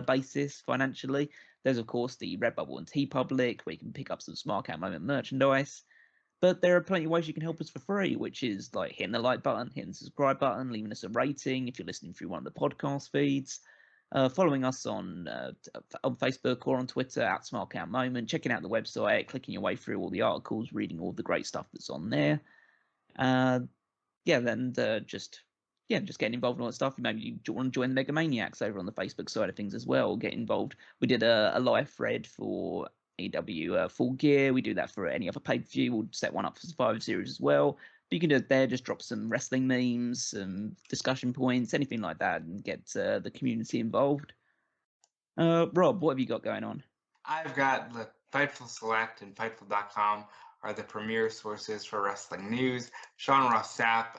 basis financially, there's, of course, the Redbubble and TeePublic, where you can pick up some Smark Out Moment merchandise. But there are plenty of ways you can help us for free, which is like hitting the like button, hitting the subscribe button, leaving us a rating if you're listening through one of the podcast feeds, following us on Facebook or on Twitter at Smark Out Moment, checking out the website, clicking your way through all the articles, reading all the great stuff that's on there. Just getting involved in all that stuff. Maybe you want to join the Mega Maniacs over on the Facebook side of things as well. Get involved. We did a live thread for AEW Full Gear. We do that for any other pay-per-view. We'll set one up for Survivor Series as well. But you can do it there. Just drop some wrestling memes, some discussion points, anything like that, and get the community involved. Rob, what have you got going on? I've got the Fightful Select and Fightful.com are the premier sources for wrestling news. Sean Ross Sapp,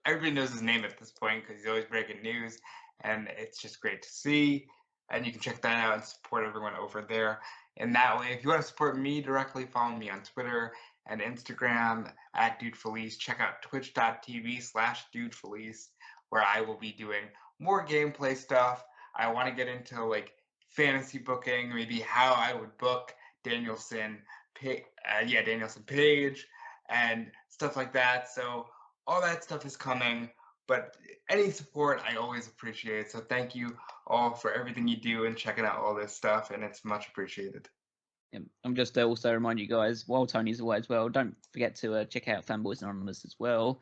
everybody knows his name at this point because he's always breaking news, and it's just great to see. And you can check that out and support everyone over there. In that way, if you want to support me directly, follow me on Twitter and Instagram at DudeFelice. Check out twitch.tv/DudeFelice, where I will be doing more gameplay stuff. I want to get into like fantasy booking, maybe how I would book Danielson Page and stuff like that. So all that stuff is coming, but any support I always appreciate. So thank you all for everything you do and checking out all this stuff, and it's much appreciated. I'm just also remind you guys, while Tony's away as well, don't forget to check out Fanboys Anonymous as well.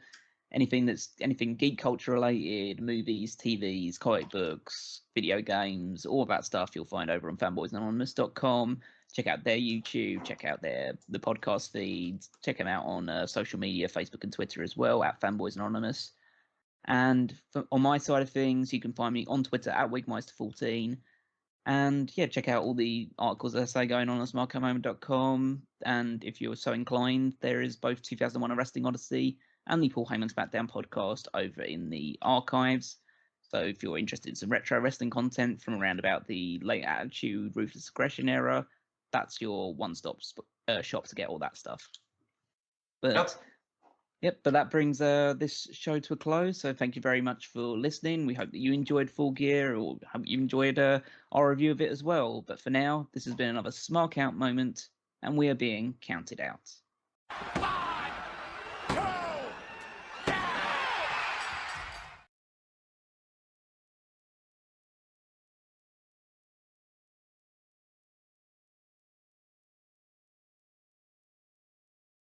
Anything geek culture related, movies, TVs, comic books, video games, all of that stuff you'll find over on fanboysanonymous.com. Check out their YouTube, check out the podcast feeds, check them out on social media, Facebook and Twitter as well, at Fanboys Anonymous. And on my side of things, you can find me on Twitter at Wigmeister14. And yeah, check out all the articles, as I say, going on smarkoutmoment.com. And if you're so inclined, there is both 2001 A Wrestling Odyssey and the Paul Heyman SmackDown podcast over in the archives. So if you're interested in some retro wrestling content from around about the late Attitude, Ruthless Aggression era, that's your one-stop shop to get all that stuff. But but that brings this show to a close. So thank you very much for listening. We hope that you enjoyed Full Gear, or hope you enjoyed our review of it as well. But for now, this has been another Smark Out moment, and we are being counted out.